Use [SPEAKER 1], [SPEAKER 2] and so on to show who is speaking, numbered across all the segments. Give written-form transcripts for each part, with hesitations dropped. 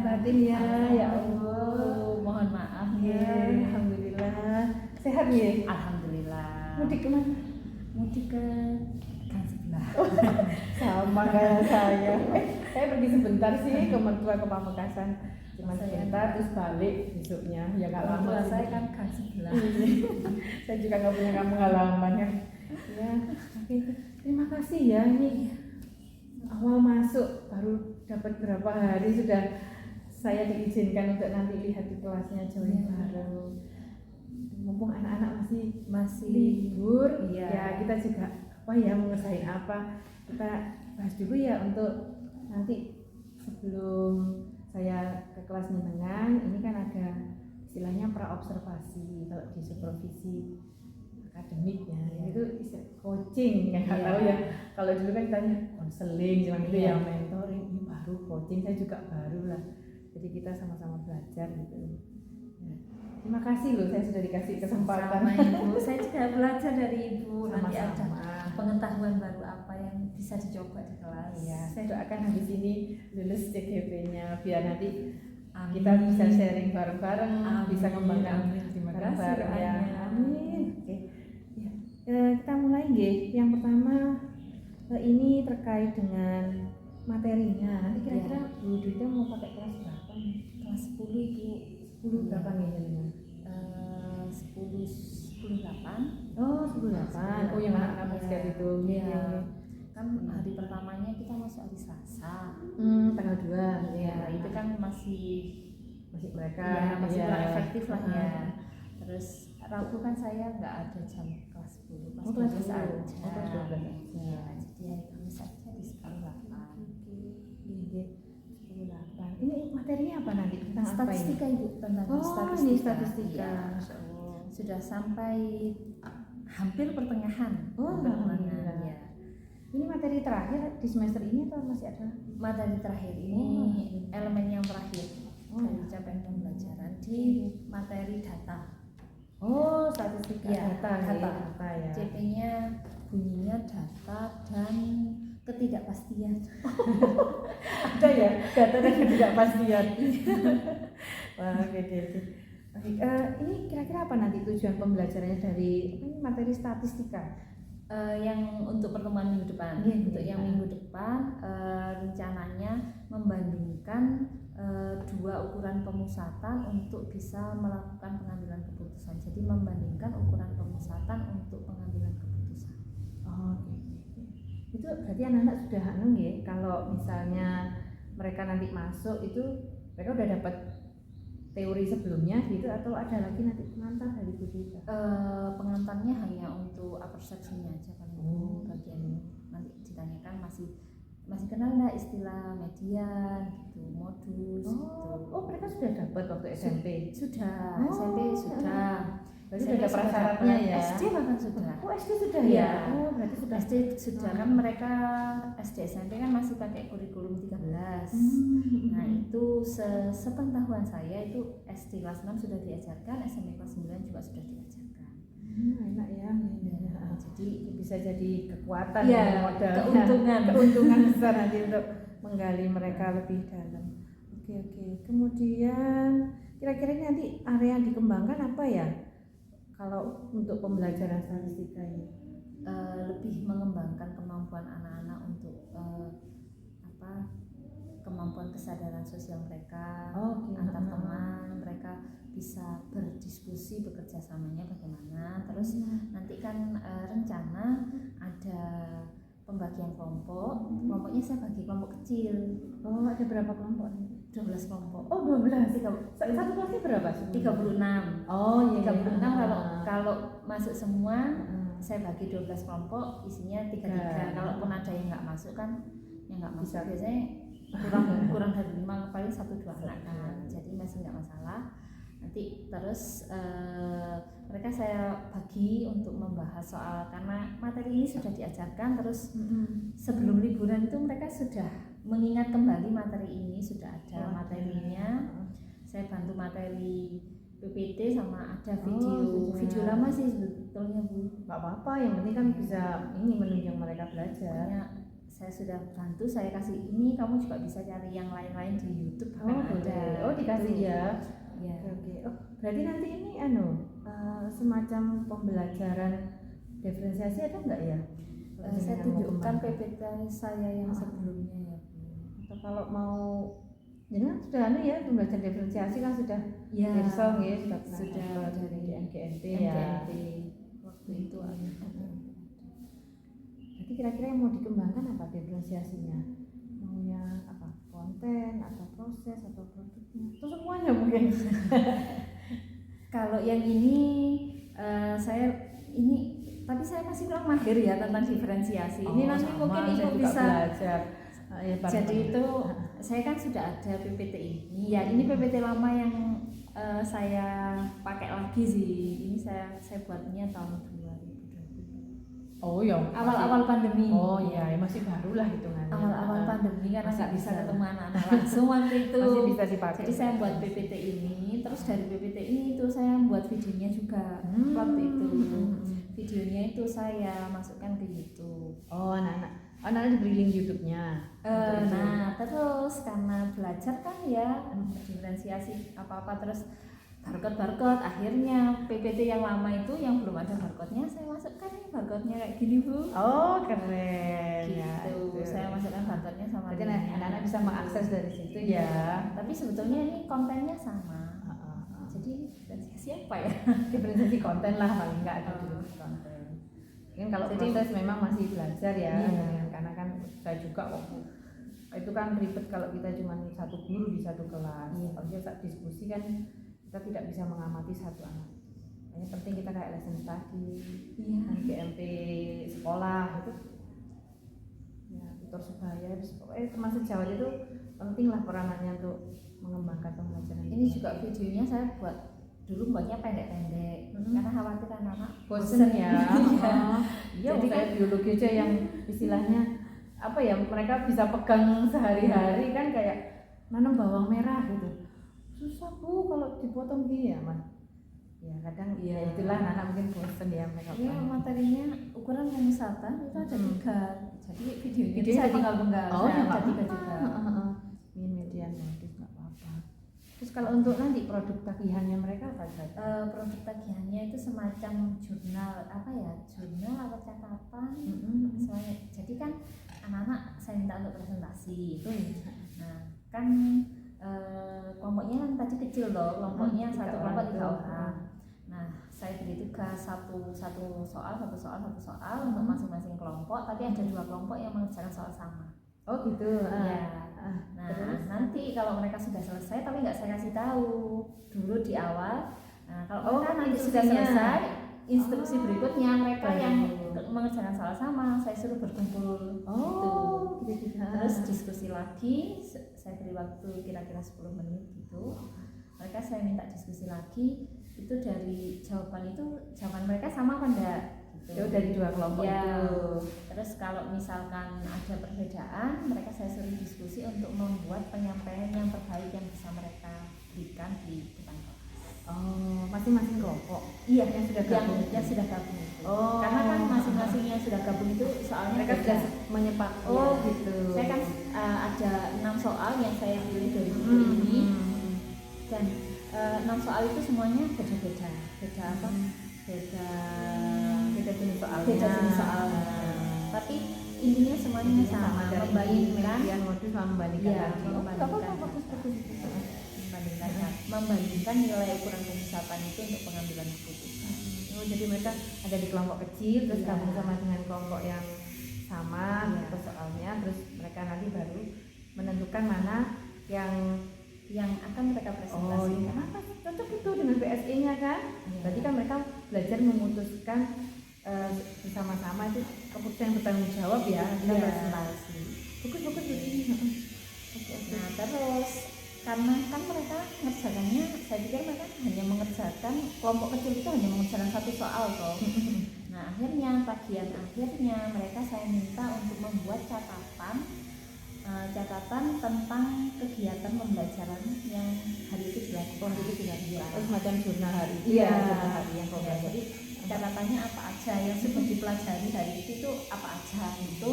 [SPEAKER 1] batin ya, ya Allah.
[SPEAKER 2] Mohon maaf
[SPEAKER 1] Ya, alhamdulillah. Sehat ya?
[SPEAKER 2] Alhamdulillah.
[SPEAKER 1] Mudik kemana?
[SPEAKER 2] Mudik ke gang sebelah.
[SPEAKER 1] Sama kayak saya. Saya pergi sebentar sih ke mertua ke Pamekasan. Cuma
[SPEAKER 2] Saya
[SPEAKER 1] sebentar terus balik besoknya. Ya nggak lama.
[SPEAKER 2] Mertua
[SPEAKER 1] sih.
[SPEAKER 2] saya kan gang sebelah.
[SPEAKER 1] Saya juga nggak punya kampung halaman kan. Ya, oke. Terima kasih ya ini. Awal masuk baru dapat berapa hari sudah saya diizinkan untuk nanti lihat di kelasnya join bareng. Mumpung anak-anak masih libur,
[SPEAKER 2] Iya.
[SPEAKER 1] ya kita juga apa ya mau ngerjain apa, kita bahas dulu ya untuk nanti sebelum saya ke kelas menengah. Ini kan ada istilahnya praobservasi kalau di supervisi akademik ya, itu coaching yang nggak tahu ya. Kalau dulu kan tanya konseling cuma gitu ya, mentoring. Ini baru coaching, saya juga baru lah. Jadi kita sama-sama belajar gitu. Ya. Terima kasih loh, saya sudah dikasih kesempatan.
[SPEAKER 2] Sama Ibu, saya juga belajar dari Ibu. Nanti ada
[SPEAKER 1] Sama-sama.
[SPEAKER 2] pengetahuan baru apa yang bisa dicoba di kelas.
[SPEAKER 1] Ya, saya doakan habis ini lulus CGP-nya biar nanti
[SPEAKER 2] Amin.
[SPEAKER 1] kita bisa sharing bareng-bareng,
[SPEAKER 2] Amin.
[SPEAKER 1] bisa ngembangkan
[SPEAKER 2] Amin. Terima kasih
[SPEAKER 1] bareng-bareng ya.
[SPEAKER 2] doanya.
[SPEAKER 1] Amin. Oke. Ya. Kita mulai nggih. Yang pertama ini terkait dengan materinya. Nanti kira-kira Bu Duita mau pakai kelas berapa nih?
[SPEAKER 2] Kelas 10 Ibu.
[SPEAKER 1] 10 berapa nih jenengan?
[SPEAKER 2] 10-8.
[SPEAKER 1] Oh, 10-8. Oh, yang anak-anak basket itu.
[SPEAKER 2] Iya. Kan hari pertamanya kita masuk hari Selasa.
[SPEAKER 1] Tanggal 2.
[SPEAKER 2] Ya, itu kan masih
[SPEAKER 1] mereka
[SPEAKER 2] ya, masih
[SPEAKER 1] ya.
[SPEAKER 2] kurang efektif lah ya. Terus Rabu kan saya nggak ada jam kelas 10,
[SPEAKER 1] Oh, kelas
[SPEAKER 2] 12
[SPEAKER 1] 10.
[SPEAKER 2] aja.
[SPEAKER 1] Oh, kelas 12 aja.
[SPEAKER 2] Ya, jadi hari Kamis aja di 10-8.
[SPEAKER 1] Oke. 10-8. Ini materinya apa nanti? Tentang
[SPEAKER 2] Statistika
[SPEAKER 1] apa ini?
[SPEAKER 2] Ibu, tentang
[SPEAKER 1] Oh,
[SPEAKER 2] statistika.
[SPEAKER 1] ini statistika.
[SPEAKER 2] Ya,
[SPEAKER 1] Masya Allah.
[SPEAKER 2] sudah sampai hampir pertengahan.
[SPEAKER 1] Oh, alhamdulillah.
[SPEAKER 2] Ya.
[SPEAKER 1] Ini materi terakhir di semester ini atau masih ada?
[SPEAKER 2] Materi terakhir ini elemen yang terakhir dari capaian pembelajaran di materi data.
[SPEAKER 1] Oh, statistika
[SPEAKER 2] Ya,
[SPEAKER 1] data ya.
[SPEAKER 2] CP-nya bunyinya data dan ketidakpastian.
[SPEAKER 1] Ada ya, data dan ketidakpastian. Wah, oke. Ini kira-kira apa nanti tujuan pembelajarannya dari ini materi statistika?
[SPEAKER 2] Yang untuk pertemuan minggu depan. Untuk yang minggu depan rencananya membandingkan dua ukuran pemusatan untuk bisa melakukan pengambilan keputusan. Jadi membandingkan ukuran pemusatan untuk pengambilan keputusan.
[SPEAKER 1] Oh, oke. Itu berarti anak-anak sudah nggih kalau misalnya mereka nanti masuk itu mereka udah dapat teori sebelumnya gitu atau ada lagi nanti pengantar dari Bu Dita?
[SPEAKER 2] Pengantarnya hanya untuk upper section-nya aja kan. Bagian nanti ditanyakan masih kenal nggak istilah median gitu, modus gitu.
[SPEAKER 1] Oh, mereka sudah dapat waktu SMP?
[SPEAKER 2] Sudah, SMP sudah.
[SPEAKER 1] Berarti sudah ada prasyaratnya ya?
[SPEAKER 2] SD bahkan sudah.
[SPEAKER 1] Oh, SD sudah
[SPEAKER 2] ya?
[SPEAKER 1] Ya? Oh, berarti sudah.
[SPEAKER 2] SD sudah kan mereka SD SMP kan masih pakai kurikulum 13. Nah, itu sepengetahuan saya itu SD kelas 6 sudah diajarkan, SMP kelas 9 juga sudah diajarkan.
[SPEAKER 1] Enak ya. Jadi bisa jadi kekuatan
[SPEAKER 2] ya,
[SPEAKER 1] modal keuntungan besar nanti untuk menggali mereka lebih dalam. Oke. Kemudian kira-kira nanti area yang dikembangkan apa ya? Kalau untuk pembelajaran statistika ini
[SPEAKER 2] lebih mengembangkan kemampuan anak-anak untuk kemampuan kesadaran sosial mereka, antar teman, mereka bisa berdiskusi, bekerja samanya bagaimana. Terus nanti kan rencana ada pembagian kelompoknya saya bagi kelompok kecil.
[SPEAKER 1] Oh, ada berapa kelompok?
[SPEAKER 2] 12 kelompok.
[SPEAKER 1] Oh, 12. Satu kelasnya berapa?
[SPEAKER 2] 36.
[SPEAKER 1] Oh, iya.
[SPEAKER 2] 36 kalau masuk semua saya bagi 12 kelompok, isinya 3-3. Kalaupun ada yang nggak masuk kan, yang nggak masuk biasanya kurang dari 5, paling 1-2 anak kan. Jadi masih nggak masalah. Nanti terus mereka saya bagi untuk membahas soal, karena materi ini sudah diajarkan, terus sebelum liburan itu mereka sudah mengingat kembali materi ini, sudah ada materinya. Saya bantu materi PPT sama ada video lama sih sebetulnya Bu.
[SPEAKER 1] Nggak apa-apa, yang penting kan bisa ini menunjang mereka belajar.
[SPEAKER 2] Makanya saya sudah bantu, saya kasih ini, kamu juga bisa cari yang lain-lain di YouTube
[SPEAKER 1] Oh, boleh. Oh, dikasih
[SPEAKER 2] Gitu.
[SPEAKER 1] ya.
[SPEAKER 2] Ya.
[SPEAKER 1] Oke. Oh, berarti nanti ini semacam pembelajaran diferensiasi ada enggak ya?
[SPEAKER 2] Saya
[SPEAKER 1] Dengan mau
[SPEAKER 2] tunjukkan
[SPEAKER 1] kembangkan.
[SPEAKER 2] PPT saya yang sebelumnya ya.
[SPEAKER 1] Atau kalau mau jangan sudah ya pembelajaran diferensiasi kan sudah
[SPEAKER 2] Ya,
[SPEAKER 1] Hirsong ya sudah
[SPEAKER 2] dari
[SPEAKER 1] di MGNT ya.
[SPEAKER 2] MGNT waktu itu ada.
[SPEAKER 1] Jadi kira-kira yang mau dikembangkan apa diferensiasinya? Maunya apa? Konten atau proses atau produknya? Itu semuanya mungkin.
[SPEAKER 2] Kalau yang ini saya ini tapi saya masih kurang mahir ya tentang diferensiasi. Ini nanti
[SPEAKER 1] sama,
[SPEAKER 2] mungkin
[SPEAKER 1] saya
[SPEAKER 2] Ibu
[SPEAKER 1] juga
[SPEAKER 2] bisa
[SPEAKER 1] belajar. Ya,
[SPEAKER 2] jadi itu saya kan sudah ada PPT ini. Ya, ini PPT lama yang saya pakai lagi sih. Ini saya buatnya tahun 2020.
[SPEAKER 1] Oh ya,
[SPEAKER 2] Awal-awal pandemi.
[SPEAKER 1] Oh iya, ya masih baru lah hitungannya.
[SPEAKER 2] Awal-awal pandemi karena
[SPEAKER 1] Masih
[SPEAKER 2] nggak bisa
[SPEAKER 1] bisa.
[SPEAKER 2] ketemu anak-anak langsung waktu itu.
[SPEAKER 1] Masih bisa dipakai.
[SPEAKER 2] Jadi saya buat PPT ini, terus dari PPT ini itu saya buat videonya juga waktu itu. Videonya itu saya masukkan ke YouTube.
[SPEAKER 1] Oh, anak-anak diberi link YouTube-nya.
[SPEAKER 2] Nah, terus karena belajar kan ya diferensiasi apa-apa terus barcode akhirnya PPT yang lama itu yang belum ada barcode-nya saya masukkan nih barcode-nya kayak gini Bu.
[SPEAKER 1] Oh, keren
[SPEAKER 2] Gitu.
[SPEAKER 1] ya.
[SPEAKER 2] Saya masukkan barcode-nya sama
[SPEAKER 1] Jadi
[SPEAKER 2] linknya.
[SPEAKER 1] anak-anak bisa mengakses dari situ ya.
[SPEAKER 2] Tapi sebetulnya ini kontennya sama. Jadi siapa ya?
[SPEAKER 1] Diferensiasi konten lah paling enggak ada konten. Mungkin kalau
[SPEAKER 2] Jadi-
[SPEAKER 1] proses memang masih belajar ya.
[SPEAKER 2] Iya.
[SPEAKER 1] Karena kan saya juga waktu itu kan ribet kalau kita cuma satu guru di satu kelas.
[SPEAKER 2] Iya.
[SPEAKER 1] Kalau kita saat diskusi kan kita tidak bisa mengamati satu anak. Yang penting kita kayak lesson study,
[SPEAKER 2] Iya.
[SPEAKER 1] GMP sekolah itu ya tutor sebaya termasuk Jawa itu penting lah peranannya untuk mengembangkan pembelajaran.
[SPEAKER 2] Ini juga videonya saya buat dulu buatnya pendek-pendek karena khawatir anak-anak
[SPEAKER 1] bosen ya. Iya,
[SPEAKER 2] Jadi
[SPEAKER 1] kayak biologi aja yang istilahnya apa ya, mereka bisa pegang sehari-hari kan kayak nanam bawang merah gitu. Susah Bu kalau dipotong gini ya, Mas. Ya kadang ya itulah anak mungkin bosen ya mereka.
[SPEAKER 2] Iya, materinya ukuran pemusatan itu ada 3. Jadi videonya
[SPEAKER 1] Videonya
[SPEAKER 2] saya
[SPEAKER 1] jadi-
[SPEAKER 2] penggal-penggal.
[SPEAKER 1] Oh,
[SPEAKER 2] Nah,
[SPEAKER 1] ya,
[SPEAKER 2] ada
[SPEAKER 1] nggak
[SPEAKER 2] 3
[SPEAKER 1] apa-apa.
[SPEAKER 2] juga.
[SPEAKER 1] Ini median modis nggak apa-apa. Terus kalau untuk nanti produk tagihannya mereka apa saja?
[SPEAKER 2] Produk tagihannya itu semacam jurnal apa ya, jurnal atau catatan. Jadi kan anak-anak saya minta untuk presentasi. Nah, kan kelompoknya kan tadi kecil loh, kelompoknya satu kelompok 3 orang. Nah, saya beri tugas satu soal untuk masing-masing kelompok, tapi ada 2 kelompok yang mengerjakan soal sama.
[SPEAKER 1] Oh gitu.
[SPEAKER 2] Ya. Nah,
[SPEAKER 1] terus?
[SPEAKER 2] nanti kalau mereka sudah selesai, tapi nggak saya kasih tahu dulu di awal. Nah, kalau mereka nanti sudah
[SPEAKER 1] instruksinya.
[SPEAKER 2] selesai, instruksi berikutnya mereka
[SPEAKER 1] Baru.
[SPEAKER 2] yang mengerjakan soal sama, saya suruh berkumpul.
[SPEAKER 1] Oh,
[SPEAKER 2] gitu.
[SPEAKER 1] gitu.
[SPEAKER 2] Terus diskusi lagi, saya beri waktu kira-kira 10 menit gitu. Mereka saya minta diskusi lagi, itu dari jawaban mereka sama apa enggak?
[SPEAKER 1] Itu dari 2 kelompok
[SPEAKER 2] Ya.
[SPEAKER 1] itu.
[SPEAKER 2] Terus kalau misalkan ada perbedaan, mereka saya suruh diskusi untuk membuat penyampaian yang terbaik yang bisa mereka berikan di depan kelas.
[SPEAKER 1] Oh, masing-masing kelompok.
[SPEAKER 2] Iya,
[SPEAKER 1] yang sudah gabung.
[SPEAKER 2] yang sudah gabung itu.
[SPEAKER 1] Oh.
[SPEAKER 2] Karena kan masing-masing yang sudah gabung itu soalnya
[SPEAKER 1] Mereka
[SPEAKER 2] beda.
[SPEAKER 1] sudah menyepak. Oh, gitu.
[SPEAKER 2] Saya kan ada 6 soal yang saya pilih dari buku ini, dan 6 soal itu semuanya beda-beda. Beda apa?
[SPEAKER 1] Beda jenis soalnya.
[SPEAKER 2] Beda jenis soalnya. Tapi intinya semuanya sama,
[SPEAKER 1] dari
[SPEAKER 2] membandingkan
[SPEAKER 1] median modus sama membandingkan
[SPEAKER 2] Iya,
[SPEAKER 1] lagi.
[SPEAKER 2] membandingkan.
[SPEAKER 1] Bagus.
[SPEAKER 2] membandingkan nilai ukuran pemusatan itu untuk pengambilan keputusan.
[SPEAKER 1] Oh, jadi mereka ada di kelompok kecil terus
[SPEAKER 2] Iya.
[SPEAKER 1] gabung sama dengan kelompok yang sama
[SPEAKER 2] Iya.
[SPEAKER 1] gitu soalnya, terus mereka nanti baru menentukan mana yang
[SPEAKER 2] akan mereka
[SPEAKER 1] oh
[SPEAKER 2] presentasikan.
[SPEAKER 1] iya, kenapa cocok itu dengan BSE-nya kan?
[SPEAKER 2] Iya.
[SPEAKER 1] Berarti kan mereka belajar memutuskan bersama-sama itu keputusan yang bertanggung jawab ya, kita
[SPEAKER 2] Iya.
[SPEAKER 1] presentasi. Bagus begini. Oke.
[SPEAKER 2] Nah, terus karena kan mereka mengerjakannya, saya pikir mereka hanya mengerjakan, kelompok kecil itu hanya mengerjakan 1 soal toh. Nah, akhirnya bagian akhirnya mereka saya minta untuk membuat catatan tentang kegiatan pembelajaran yang hari itu dilakukan.
[SPEAKER 1] Terus macam jurnal hari.
[SPEAKER 2] Iya,
[SPEAKER 1] jurnal hari yang
[SPEAKER 2] Ya, jadi catatannya apa aja yang sudah dipelajari hari itu apa aja itu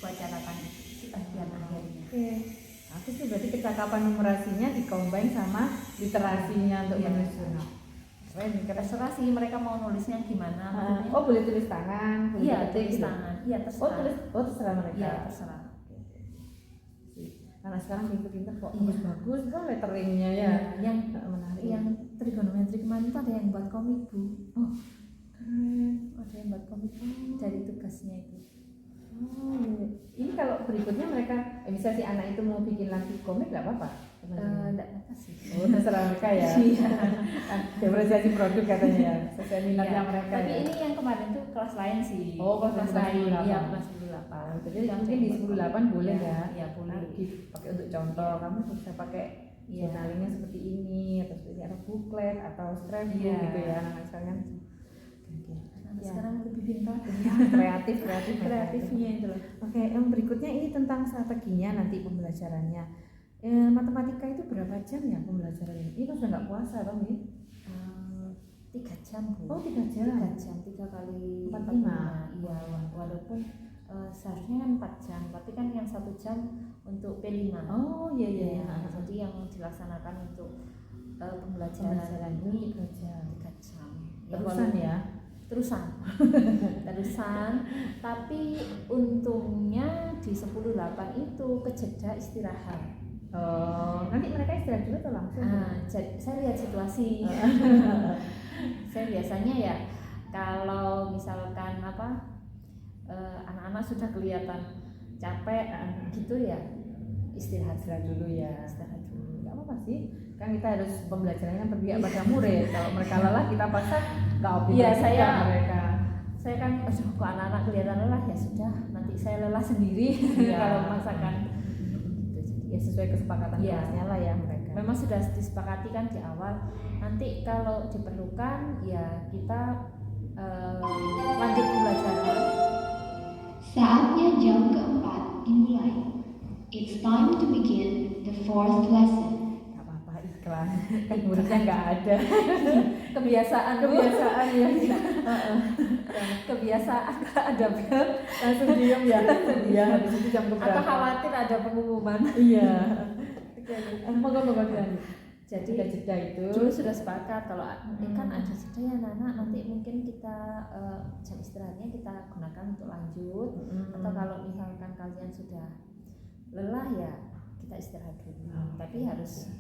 [SPEAKER 2] buat catatan di bagian akhirnya.
[SPEAKER 1] Oke. Aku sih berarti kecakapan numerasinya dikombin sama literasinya untuk
[SPEAKER 2] Iya.
[SPEAKER 1] menyusun. Keren, keren.
[SPEAKER 2] Terserah sih mereka mau nulisnya gimana. maksudnya.
[SPEAKER 1] Oh, boleh tulis tangan, boleh
[SPEAKER 2] Iya,
[SPEAKER 1] ketik
[SPEAKER 2] tulis
[SPEAKER 1] gitu?
[SPEAKER 2] tangan. Iya,
[SPEAKER 1] Oh,
[SPEAKER 2] terserah.
[SPEAKER 1] terserah mereka.
[SPEAKER 2] Iya, terserah.
[SPEAKER 1] Karena sekarang pinter-pinter kok
[SPEAKER 2] Iya.
[SPEAKER 1] bagus kok letteringnya ya.
[SPEAKER 2] Yang
[SPEAKER 1] Menarik.
[SPEAKER 2] yang trigonometri kemarin itu ada yang buat komik Bu.
[SPEAKER 1] Oh, keren.
[SPEAKER 2] Ada yang buat komik dari tugasnya itu.
[SPEAKER 1] Oh, iya. Ini kalau berikutnya mereka bisa si anak itu mau bikin lagi komik nggak apa-apa?
[SPEAKER 2] Enggak apa sih.
[SPEAKER 1] Oh, terserah mereka ya.
[SPEAKER 2] Iya.
[SPEAKER 1] Diferensiasi produk katanya ya, sesuai minatnya
[SPEAKER 2] Iya,
[SPEAKER 1] mereka.
[SPEAKER 2] tapi
[SPEAKER 1] ya.
[SPEAKER 2] ini yang kemarin tuh kelas lain sih.
[SPEAKER 1] Oh, kelas
[SPEAKER 2] lain.
[SPEAKER 1] 10-8.
[SPEAKER 2] Iya, kelas 10-8.
[SPEAKER 1] Jadi mungkin di 10-8 boleh
[SPEAKER 2] Iya,
[SPEAKER 1] ya.
[SPEAKER 2] Iya, boleh.
[SPEAKER 1] Pakai untuk contoh, kamu bisa pakai
[SPEAKER 2] Iya.
[SPEAKER 1] journalingnya seperti ini, atau seperti ada booklet atau scrapbook
[SPEAKER 2] Iya.
[SPEAKER 1] gitu ya, anak sekalian.
[SPEAKER 2] Anak
[SPEAKER 1] Ya.
[SPEAKER 2] sekarang lebih pintar.
[SPEAKER 1] kreatif
[SPEAKER 2] Kreatifnya itu loh.
[SPEAKER 1] Oke, yang berikutnya ini tentang strateginya nanti pembelajarannya. Matematika itu berapa jam ya pembelajarannya? Ini kan sudah nggak puasa bang ya?
[SPEAKER 2] 3 jam Bu.
[SPEAKER 1] Oh 3 jam.
[SPEAKER 2] 3 jam 3 kali
[SPEAKER 1] 45.
[SPEAKER 2] Iya, walaupun seharusnya kan 4 jam, tapi kan yang 1 jam untuk P5.
[SPEAKER 1] Oh iya iya.
[SPEAKER 2] Ya, jadi yang dilaksanakan untuk pembelajaran
[SPEAKER 1] Pembelajaran ini 3 jam.
[SPEAKER 2] 3 jam.
[SPEAKER 1] Terusan ya?
[SPEAKER 2] Terusan. Terusan, tapi untungnya di 10-8 itu kejeda istirahat.
[SPEAKER 1] Oh, nanti mereka istirahat juga atau langsung?
[SPEAKER 2] Saya lihat situasi. Saya biasanya ya kalau misalkan anak-anak sudah kelihatan capek gitu ya istirahat
[SPEAKER 1] dulu ya.
[SPEAKER 2] Istirahat dulu.
[SPEAKER 1] Nggak apa-apa sih. Kan kita harus pembelajarannya berpihak pada murid. Kalau mereka lelah kita paksa nggak optimal
[SPEAKER 2] Iya,
[SPEAKER 1] juga mereka.
[SPEAKER 2] Saya kan kok anak-anak kelihatan lelah ya sudah nanti saya lelah sendiri
[SPEAKER 1] Iya.
[SPEAKER 2] kalau memaksakan.
[SPEAKER 1] Ya sesuai kesepakatan
[SPEAKER 2] Iya.
[SPEAKER 1] kelasnya lah ya mereka.
[SPEAKER 2] Memang sudah disepakati kan di awal. Nanti kalau diperlukan ya kita lanjut pembelajaran.
[SPEAKER 3] Saatnya jam keempat dimulai. It's time to begin the fourth lesson.
[SPEAKER 1] Nggak apa-apa iklan. Kan muridnya nggak ada.
[SPEAKER 2] Kebiasaan
[SPEAKER 1] ya.
[SPEAKER 2] kebiasaan ada bel
[SPEAKER 1] Langsung diem ya. Iya. Habis itu jam
[SPEAKER 2] atau
[SPEAKER 1] keberapa?
[SPEAKER 2] khawatir ada pengumuman.
[SPEAKER 1] Iya. Moga-moga lanjut.
[SPEAKER 2] Jadi
[SPEAKER 1] jeda itu.
[SPEAKER 2] dulu sudah sepakat kalau kan ada jeda ya anak-anak, nanti mungkin kita jam istirahatnya kita gunakan untuk lanjut. Atau kalau misalkan kalian sudah lelah ya kita istirahat dulu. Tapi harus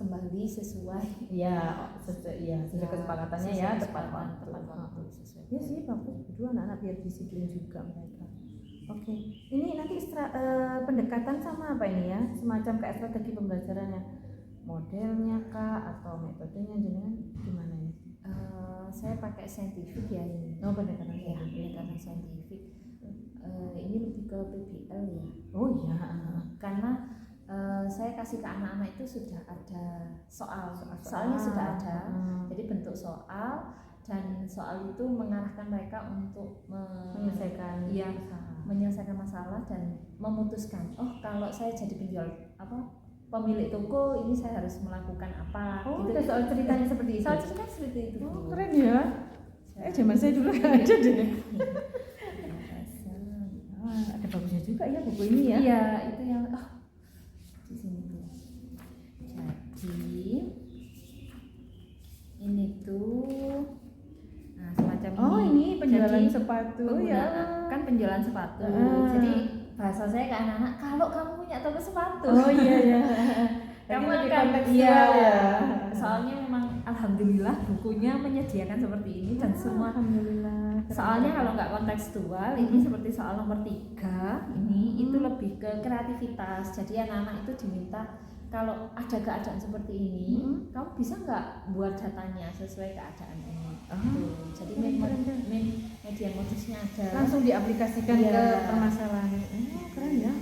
[SPEAKER 2] kembali sesuai
[SPEAKER 1] sesuai kesepakatannya ya tepat waktu.
[SPEAKER 2] sesuai.
[SPEAKER 1] Ya sih bagus berdua anak-anak biar disiplin juga mereka. Oke, ini nanti pendekatan sama apa ini ya? Semacam kayak strategi pembelajarannya, modelnya kah atau metodenya jenengan gimana ya?
[SPEAKER 2] Saya pakai saintifik ya ini.
[SPEAKER 1] Oh pendekatan
[SPEAKER 2] Ya, pendekatan saintifik. Ini lebih ke PBL ya.
[SPEAKER 1] Oh iya.
[SPEAKER 2] Karena saya kasih ke anak-anak itu sudah ada soalnya sudah ada. Jadi bentuk soal dan soal itu mengarahkan mereka untuk
[SPEAKER 1] menyelesaikan
[SPEAKER 2] menyelesaikan masalah dan memutuskan. Oh kalau saya jadi pemilik toko ini saya harus melakukan apa.
[SPEAKER 1] Oh
[SPEAKER 2] gitu.
[SPEAKER 1] ada soal ceritanya seperti itu.
[SPEAKER 2] Soal cerita seperti itu.
[SPEAKER 1] Oh keren ya. Zaman saya dulu nggak ada deh. Ada bagusnya juga ya buku ini ya.
[SPEAKER 2] Iya, itu yang di sini tuh. Jadi ini tuh semacam
[SPEAKER 1] ini penjualan
[SPEAKER 2] Jadi,
[SPEAKER 1] sepatu ya.
[SPEAKER 2] kan penjualan sepatu. Jadi bahasa saya ke anak-anak, kalau kamu punya toko sepatu.
[SPEAKER 1] Oh iya ya.
[SPEAKER 2] Kamu
[SPEAKER 1] Jadi
[SPEAKER 2] akan
[SPEAKER 1] kontekstual ya.
[SPEAKER 2] Soalnya memang alhamdulillah bukunya menyediakan seperti ini dan semua.
[SPEAKER 1] Alhamdulillah.
[SPEAKER 2] Soalnya kalau nggak kontekstual ini seperti soal nomor 3 ini itu lebih ke kreativitas. Jadi anak-anak itu diminta kalau ada keadaan seperti ini, kamu bisa nggak buat datanya sesuai keadaan ini. Jadi media modusnya ada.
[SPEAKER 1] Langsung diaplikasikan
[SPEAKER 2] Iya.
[SPEAKER 1] ke permasalahan. Keren ya.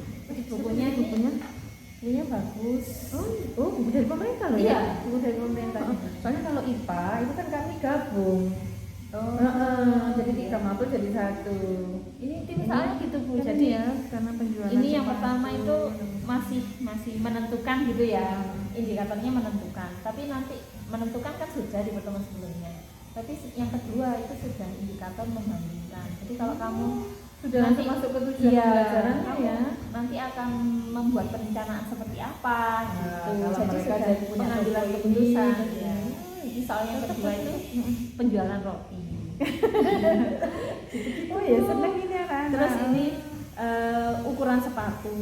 [SPEAKER 1] Bukunya bagus. Oh, buku dari pemerintah loh ya.
[SPEAKER 2] Iya, buku dari pemerintah.
[SPEAKER 1] Soalnya kalau IPA itu kan kami gabung. Jadi 3 mapel jadi 1.
[SPEAKER 2] Ini misalnya gitu Bu.
[SPEAKER 1] Keren
[SPEAKER 2] Jadi
[SPEAKER 1] ya, karena penjualan
[SPEAKER 2] ini yang
[SPEAKER 1] sepatu.
[SPEAKER 2] pertama itu masih menentukan gitu ya, indikatornya menentukan. Tapi nanti menentukan kan sudah di pertemuan sebelumnya. Tapi yang kedua itu sudah indikator membandingkan. Jadi kalau kamu sudah
[SPEAKER 1] nanti masuk ke tujuan
[SPEAKER 2] iya,
[SPEAKER 1] pembelajarannya
[SPEAKER 2] kamu
[SPEAKER 1] ya.
[SPEAKER 2] nanti akan membuat perencanaan seperti apa gitu.
[SPEAKER 1] Kalau
[SPEAKER 2] Jadi
[SPEAKER 1] mereka
[SPEAKER 2] sudah
[SPEAKER 1] jadi punya
[SPEAKER 2] pengambilan
[SPEAKER 1] toko
[SPEAKER 2] keputusan
[SPEAKER 1] ini,
[SPEAKER 2] ya. Ini soal yang kedua itu penjualan roti.
[SPEAKER 1] Oh ya seneng ini anak-anak.
[SPEAKER 2] Terus ini ukuran sepatu.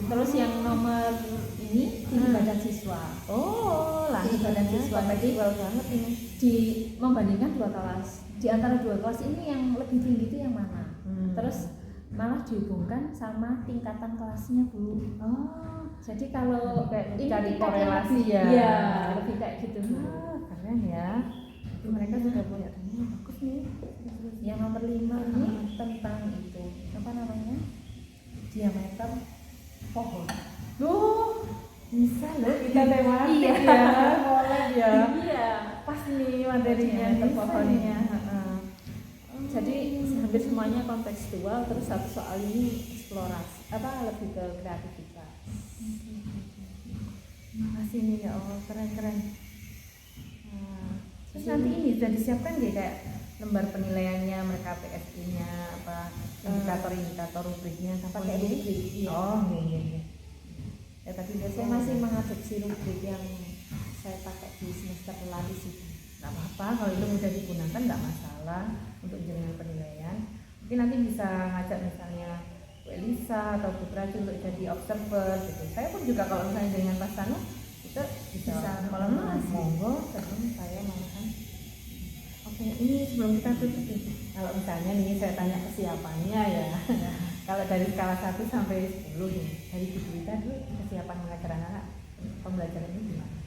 [SPEAKER 2] Terus yang nomor ini tinggi badan siswa.
[SPEAKER 1] Oh lah,
[SPEAKER 2] Tinggi badan siswa. Jadi
[SPEAKER 1] banget ini.
[SPEAKER 2] di membandingkan dua kelas. Di antara dua kelas ini yang lebih tinggi itu yang mana? Terus malah dihubungkan sama tingkatan kelasnya, Bu.
[SPEAKER 1] Oh,
[SPEAKER 2] Jadi kalau
[SPEAKER 1] kayak
[SPEAKER 2] ini
[SPEAKER 1] cari
[SPEAKER 2] tingkatnya
[SPEAKER 1] korelasi
[SPEAKER 2] lebih,
[SPEAKER 1] ya.
[SPEAKER 2] Iya, lebih kayak gitu, Bu.
[SPEAKER 1] Keren ya. Jadi mereka sudah punya dana bagus nih.
[SPEAKER 2] Yang nomor 5 ini tentang itu apa namanya? Diameter pohon.
[SPEAKER 1] Loh, bisa loh kita tematik
[SPEAKER 2] Iya.
[SPEAKER 1] ya, boleh ya.
[SPEAKER 2] Iya.
[SPEAKER 1] Pas nih materinya
[SPEAKER 2] Diameter
[SPEAKER 1] bisa
[SPEAKER 2] pohonnya.
[SPEAKER 1] nih.
[SPEAKER 2] Jadi hampir semuanya kontekstual, terus satu soal ini eksplorasi lebih ke kreativitas.
[SPEAKER 1] Makasih nih ya Allah, keren. Terus nanti ini sudah disiapkan dia kayak lembar penilaiannya mereka PSI-nya apa indikator rubriknya
[SPEAKER 2] Pakai rubrik. Iya.
[SPEAKER 1] Oh iya. Ya tadi
[SPEAKER 2] Saya masih mengadopsi rubrik yang saya pakai di semester lalu sih.
[SPEAKER 1] nggak apa-apa kalau itu mudah digunakan nggak masalah untuk jaringan penilaian. Mungkin nanti bisa ngajak misalnya Bu Elisa atau Putra untuk jadi observer gitu. Saya pun juga kalau misalnya dengan Pak Sano kita bisa
[SPEAKER 2] kolaborasi.
[SPEAKER 1] monggo sebelum saya malahan. Oke, ini sebelum kita tutup nih, kalau misalnya nih saya tanya kesiapannya ya. Kalau dari skala 1 sampai 10 nih, dari Bu Dita dulu kesiapan mengajar anak pembelajaran ini gimana?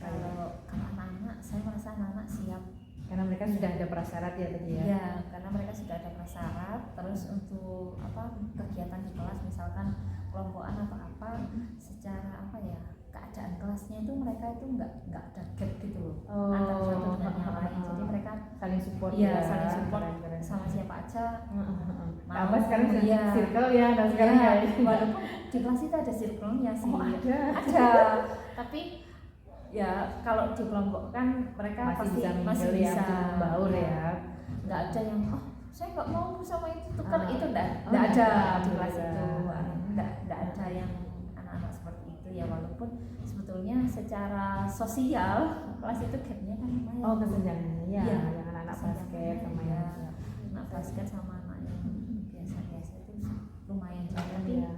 [SPEAKER 2] Kalau anak-anak, saya merasa anak-anak siap.
[SPEAKER 1] Karena mereka sudah ada prasyarat ya tadi ya.
[SPEAKER 2] Iya, karena mereka sudah ada prasyarat. Terus untuk kegiatan di kelas, misalkan kelompokan atau apa, secara keadaan kelasnya itu mereka itu nggak ada gap gitu loh antara satu dengan yang lain. Jadi mereka
[SPEAKER 1] saling support
[SPEAKER 2] ya,
[SPEAKER 1] ya.
[SPEAKER 2] saling support
[SPEAKER 1] Keren.
[SPEAKER 2] sama siapa aja.
[SPEAKER 1] Apa sekarang sudah
[SPEAKER 2] Iya.
[SPEAKER 1] circle ya, dan sekarang
[SPEAKER 2] Iya,
[SPEAKER 1] ya.
[SPEAKER 2] walaupun di kelas itu ada circle-nya sih.
[SPEAKER 1] Oh, ada.
[SPEAKER 2] Ada. Tapi ya kalau dikelompokkan mereka
[SPEAKER 1] Masih bisa
[SPEAKER 2] masih
[SPEAKER 1] mingle ya,
[SPEAKER 2] bisa
[SPEAKER 1] masih membaur ya.
[SPEAKER 2] Nggak ada yang saya nggak mau sama itu tukar itu nggak
[SPEAKER 1] Oh,
[SPEAKER 2] ada di
[SPEAKER 1] nggak
[SPEAKER 2] kelas
[SPEAKER 1] ada.
[SPEAKER 2] itu. Nggak ada yang anak-anak seperti itu ya, walaupun sebetulnya secara sosial kelas itu gapnya kan lumayan.
[SPEAKER 1] Oh, kesenjangannya ya,
[SPEAKER 2] Iya.
[SPEAKER 1] yang anak-anak basket sama
[SPEAKER 2] ya,
[SPEAKER 1] yang
[SPEAKER 2] anak basket sama anak yang biasa-biasa itu lumayan juga. Tapi
[SPEAKER 1] Iya.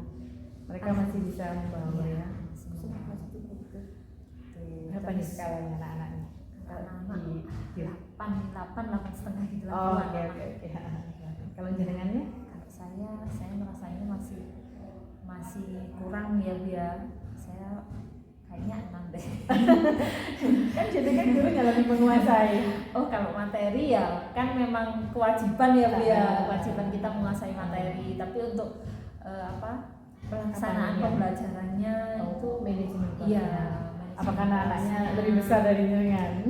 [SPEAKER 1] Mereka masih bisa membaur ya.
[SPEAKER 2] masih membaur.
[SPEAKER 1] Berapa nih skalanya anak-anaknya?
[SPEAKER 2] Anak-anak
[SPEAKER 1] Di
[SPEAKER 2] 8 setengah gitu lah.
[SPEAKER 1] Oh, oke. Kalau jenengannya?
[SPEAKER 2] Kalau saya merasa ini masih kurang ya Bu ya. Saya kayaknya 6 deh.
[SPEAKER 1] Kan jenengan dulu lebih menguasai.
[SPEAKER 2] Oh, kalau materi ya kan memang kewajiban ya Bu ya. Kewajiban kita menguasai materi, tapi untuk pelaksanaan pembelajarannya itu
[SPEAKER 1] manajemen kelas.
[SPEAKER 2] iya.
[SPEAKER 1] Apakah anak-anaknya lebih besar dari jenengan?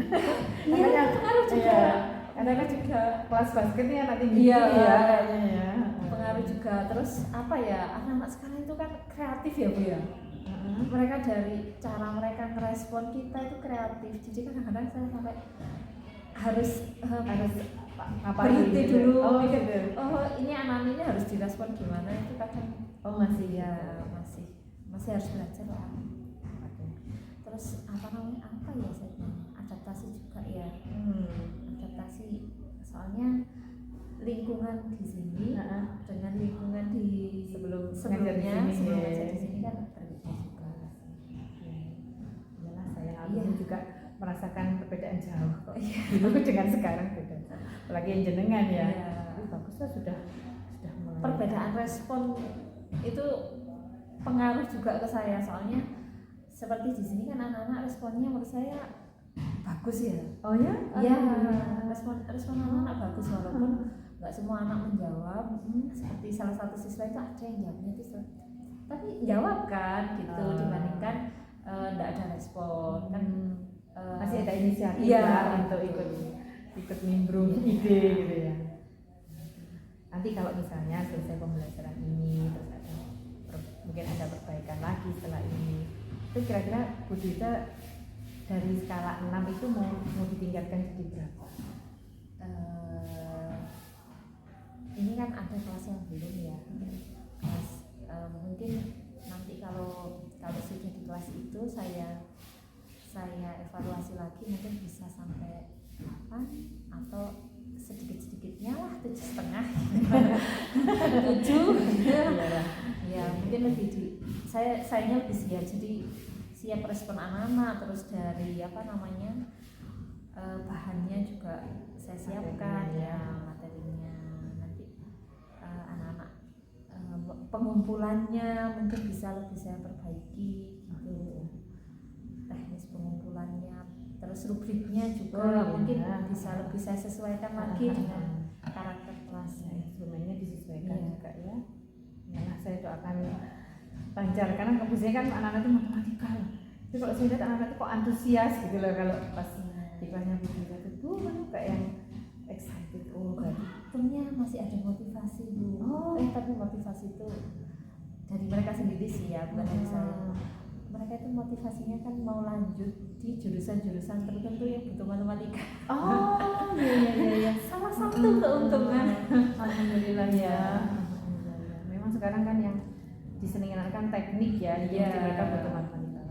[SPEAKER 2] Iya, pengaruh juga.
[SPEAKER 1] Iya.
[SPEAKER 2] Karena juga
[SPEAKER 1] Kelas basket ini anak tinggi
[SPEAKER 2] Iya.
[SPEAKER 1] ya kayaknya ya.
[SPEAKER 2] pengaruh juga. Terus anak-anak sekarang itu kan kreatif ya Bu ya. Mereka dari cara mereka merespon kita itu kreatif. Jadi kadang-kadang saya sampai harus berhenti
[SPEAKER 1] gitu?
[SPEAKER 2] dulu
[SPEAKER 1] Oh,
[SPEAKER 2] mikir,
[SPEAKER 1] gitu.
[SPEAKER 2] ini anak ini harus direspon gimana, itu kadang
[SPEAKER 1] masih
[SPEAKER 2] ya masih harus belajar lah. Terus saya bilang, adaptasi juga ya. Adaptasi soalnya lingkungan di sini dengan lingkungan di sebelumnya ngajar di sini kan berbeda juga.
[SPEAKER 1] Iyalah saya
[SPEAKER 2] Iya.
[SPEAKER 1] juga merasakan perbedaan jauh kok. Dulu dengan sekarang beda. Apalagi yang jenengan ya.
[SPEAKER 2] Iya.
[SPEAKER 1] Tapi bagus lah sudah mulai.
[SPEAKER 2] Perbedaan respon itu pengaruh juga ke saya, soalnya seperti di sini kan anak-anak responnya menurut saya bagus ya.
[SPEAKER 1] Oh ya?
[SPEAKER 2] Iya, respon anak-anak bagus, walaupun nggak semua anak menjawab. Seperti salah satu siswa itu ada yang jawabnya itu tapi jawab kan gitu, dibandingkan nggak ada respon kan.
[SPEAKER 1] Masih ada inisiatif
[SPEAKER 2] iya,
[SPEAKER 1] lah untuk ikut nimbrung ide gitu ya. Nanti kalau misalnya selesai pembelajaran ini terus mungkin ada perbaikan lagi setelah ini, itu kira-kira Bu Dita dari skala 6 itu mau ditingkatkan jadi berapa?
[SPEAKER 2] Ini ini kan ada kelas yang belum ya, kelas mungkin nanti kalau sudah di kelas itu saya evaluasi lagi, mungkin bisa sampai 8 atau sedikit-sedikitnya lah 7,5 7 ya mungkin lebih sayanya lebih siap, jadi siap respon anak-anak, terus dari bahannya juga saya siapkan ya, materinya nanti anak-anak pengumpulannya mungkin bisa lebih saya perbaiki gitu, teknis pengumpulannya, terus rubriknya juga mungkin bisa lebih saya sesuaikan lagi dengan karakter kelasnya,
[SPEAKER 1] instrumennya disesuaikan juga ya. Nah, saya doakan lancar karena biasanya kan anak-anak itu matematika. Jadi kalau saya lihat anak-anak itu kok antusias gitu loh kalau pas di kelasnya berita itu kayak yang excited.
[SPEAKER 2] Untungnya masih ada motivasi Bu. Tapi motivasi itu dari mereka sendiri sih ya, bukan dari saya. Mereka itu motivasinya kan mau lanjut di jurusan-jurusan tertentu yang butuh matematika.
[SPEAKER 1] Iya.
[SPEAKER 2] Salah satu keuntungan.
[SPEAKER 1] Alhamdulillah ya. Memang sekarang kan yang disenengkan kan teknik ya, jadi mereka butuh matematika.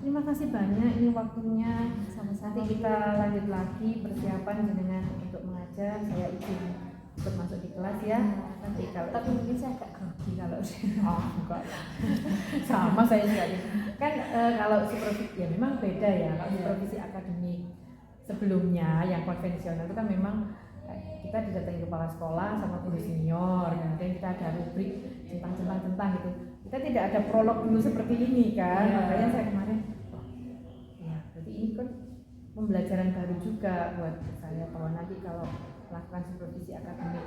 [SPEAKER 1] Terima kasih banyak ini waktunya.
[SPEAKER 2] Sama-sama.
[SPEAKER 1] Nanti kita lanjut lagi persiapan dengan untuk mengajar. Saya izin untuk masuk di kelas ya. Nanti kalau
[SPEAKER 2] tapi mungkin saya agak grogi kalau
[SPEAKER 1] enggak. Sama saya juga gitu. Kan kalau supervisi ya memang beda ya. Kalau supervisi akademik sebelumnya yang konvensional itu kan memang kita didatangi kepala sekolah sama guru senior, kemudian kita ada rubrik centang gitu. Kita tidak ada prolog dulu seperti ini kan. Makanya saya kemarin berarti ini kan pembelajaran baru juga buat saya, bahwa nanti kalau melakukan supervisi akademik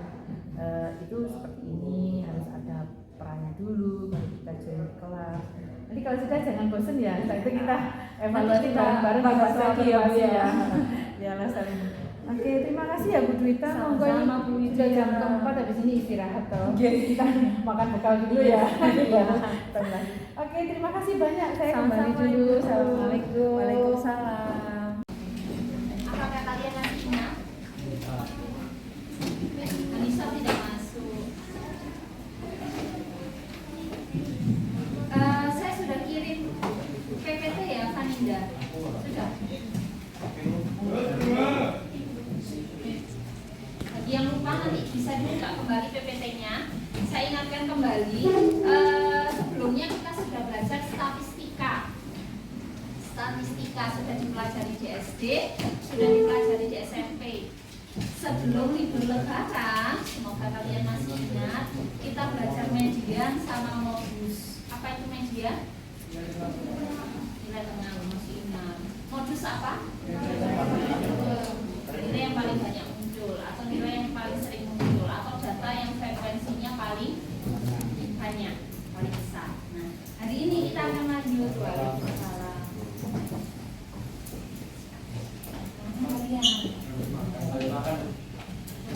[SPEAKER 1] itu seperti ini, harus ada perannya dulu baru kita join kelas. Nanti kalau sudah jangan bosan ya, setelah itu kita evaluasi bareng-bareng di masa ya. Ya lah saling. Oke, terima kasih ya Bu Dwita. Monggo ini sudah jam keempat, habis ini istirahat toh. Kita makan bekal dulu ya. Oke, terima kasih banyak. Saya kembali dulu. Assalamualaikum.
[SPEAKER 2] Waalaikumsalam.
[SPEAKER 4] Apakah kalian masih ingat? Anissa tidak masuk. Saya sudah kirim PPT ya, Faninda. Sudah. Bagi yang lupa nanti bisa dibuka kembali PPT-nya. Saya ingatkan kembali, sebelumnya kita sudah belajar statistika. Statistika sudah dipelajari di SD, sudah dipelajari di SMP. Sebelum libur lebaran, semoga kalian masih ingat, kita belajar median sama modus. Apa itu median? Nilai tengah, masih ingat. Modus apa? Nilai yang paling banyak muncul, atau nilai yang paling sering muncul, atau data yang frekuensinya paling banyak, paling besar. Nah, hari ini kita akan lanjut. Waalaikumsalam. Kalian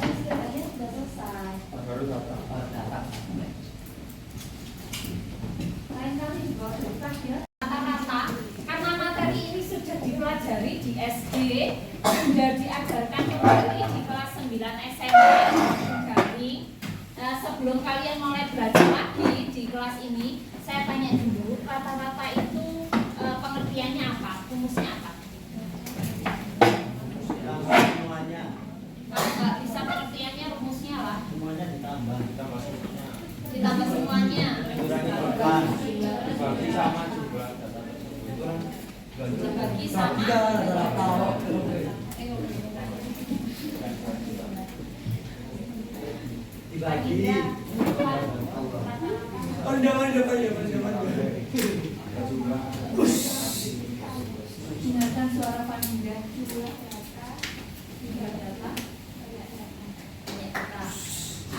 [SPEAKER 4] istilahnya sudah selesai. Lain kali juga susah ya. Rata-rata karena materi ini sudah dipelajari di SD, sudah diajarkan kembali di kelas 9 SMP daring. Sebelum kalian mulai belajar lagi di kelas ini, saya tanya dulu, rata-rata itu pengertiannya apa? Rumusnya apa?
[SPEAKER 5] Semuanya.
[SPEAKER 4] Kalau nggak bisa pengertiannya, rumusnya lah.
[SPEAKER 5] Semuanya ditambah semuanya.
[SPEAKER 4] Ditambah semuanya.
[SPEAKER 5] Dibagi sama juga.
[SPEAKER 4] Dibagi sama.
[SPEAKER 5] Dibagi.
[SPEAKER 4] Dengarkan suara Faninda.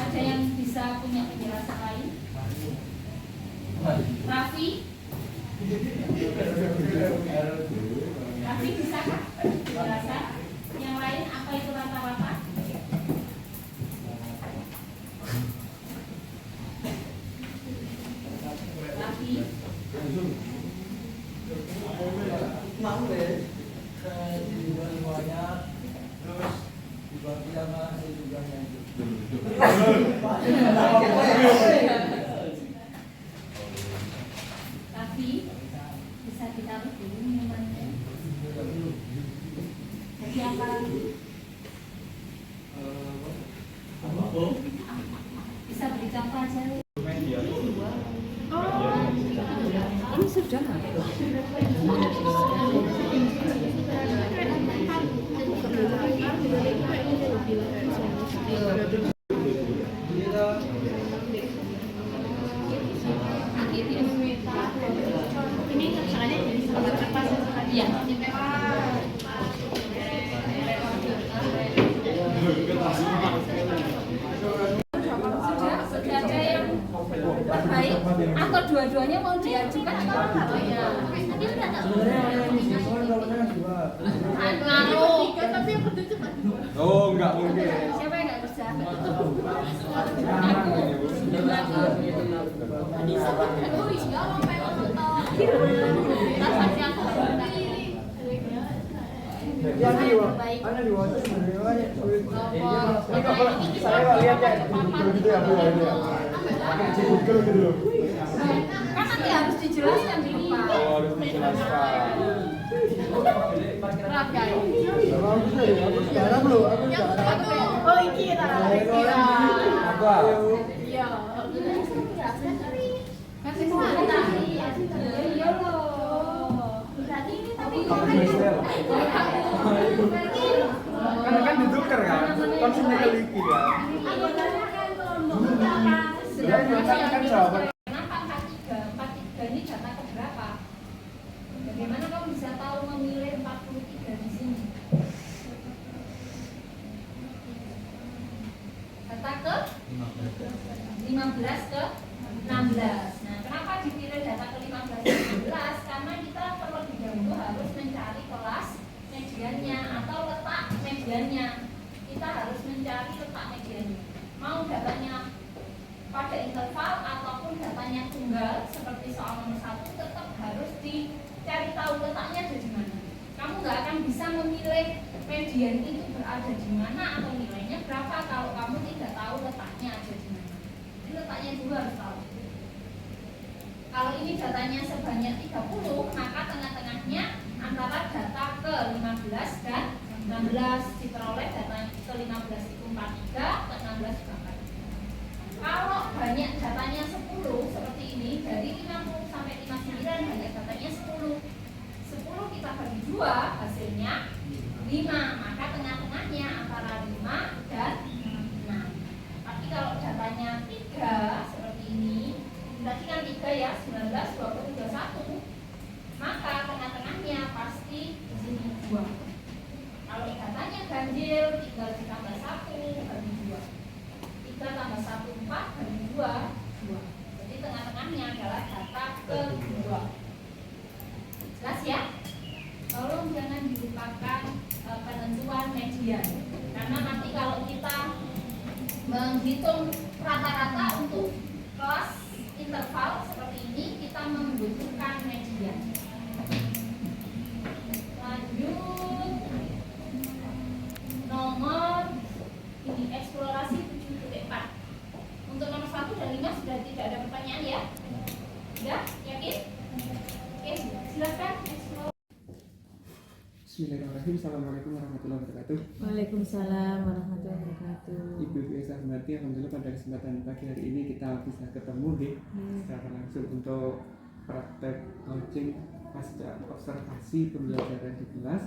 [SPEAKER 4] Ada yang bisa punya penjelasan lain? Raffi? Raffi bisa kah penjelasan? Yang lain apa itu rata-rata? Raffi?
[SPEAKER 5] Mau deh. Dibagi banyak, terus dibagi sama juga yang
[SPEAKER 4] Abi bisa ditaruh dulu minumannya. Jadi apa? Bisa beri contoh aja.
[SPEAKER 1] Ini sudah nggak?
[SPEAKER 4] Iya. Sudah ada yang terbaik atau dua-duanya mau diajukan atau ya? Ngaruh.
[SPEAKER 5] Oh, enggak mungkin.
[SPEAKER 4] Siapa yang nggak kerja?
[SPEAKER 5] Saya lihat ya, gitu ya, Bu ya. Pakai Google gitu loh.
[SPEAKER 4] Kan nanti harus dijelaskan di depan.
[SPEAKER 5] Oh, harus dijelaskan.
[SPEAKER 4] Oh iki kita.
[SPEAKER 5] Apa?
[SPEAKER 4] Iya. Kasih iya loh. Berarti ini tapi
[SPEAKER 5] Kan ditukar kan? Konsumen keliki kan? Kan jawaban.
[SPEAKER 4] Kenapa 43 ini data keberapa? Bagaimana kamu bisa tahu memilih 43 di sini? Data ke 15 ke 16. Nah, kenapa dipilih data ke 15 ke 16? Karena kita terlebih dahulu harus mencari kelas mediannya atau letak mediannya. Kita harus mencari letak mediannya. Mau datanya pada interval ataupun datanya tunggal seperti soal nomor 1 tetap harus dicari tahu letaknya ada di mana. Kamu nggak akan bisa memilih median itu berada di mana atau nilainya berapa kalau kamu tidak tahu letaknya ada di mana. Jadi letaknya juga harus tahu. Kalau ini datanya sebanyak 30, maka tengah-tengahnya antara data ke 15 dan 16 diperoleh data ke 15 itu 43, ke 16 juga 43. Kalau banyak datanya 10 seperti ini, dari 50 sampai 59 banyak datanya 10. 10 kita bagi 2 hasilnya 5, maka tengah-tengahnya antara 5 dan 6. Tapi kalau datanya 3 seperti ini, tadi kan 3 ya, 19, 20, 21, maka tengah-tengahnya pasti di sini 2. Kalau datanya ganjil, tinggal ditambah 1 bagi 2. 3 tambah 1, 4 bagi 2, 2. Jadi tengah-tengahnya adalah data kedua. Jelas ya? Tolong jangan dilupakan penentuan median. Karena nanti kalau kita menghitung rata-rata untuk kelas interval seperti ini, kita membutuhkan median. Lanjut nomor ini eksplorasi 7.4. Untuk nomor 1 dan 5 sudah tidak ada pertanyaan ya? Sudah? Yakin? Oke, silakan eksplor.
[SPEAKER 6] Bismillahirrahmanirrahim. Assalamualaikum warahmatullahi wabarakatuh.
[SPEAKER 1] Waalaikumsalam warahmatullahi wabarakatuh.
[SPEAKER 6] Ibu-ibu yang saya hormati, alhamdulillah pada kesempatan pagi hari ini kita bisa ketemu secara langsung untuk praktek coaching pasca observasi pembelajaran di kelas.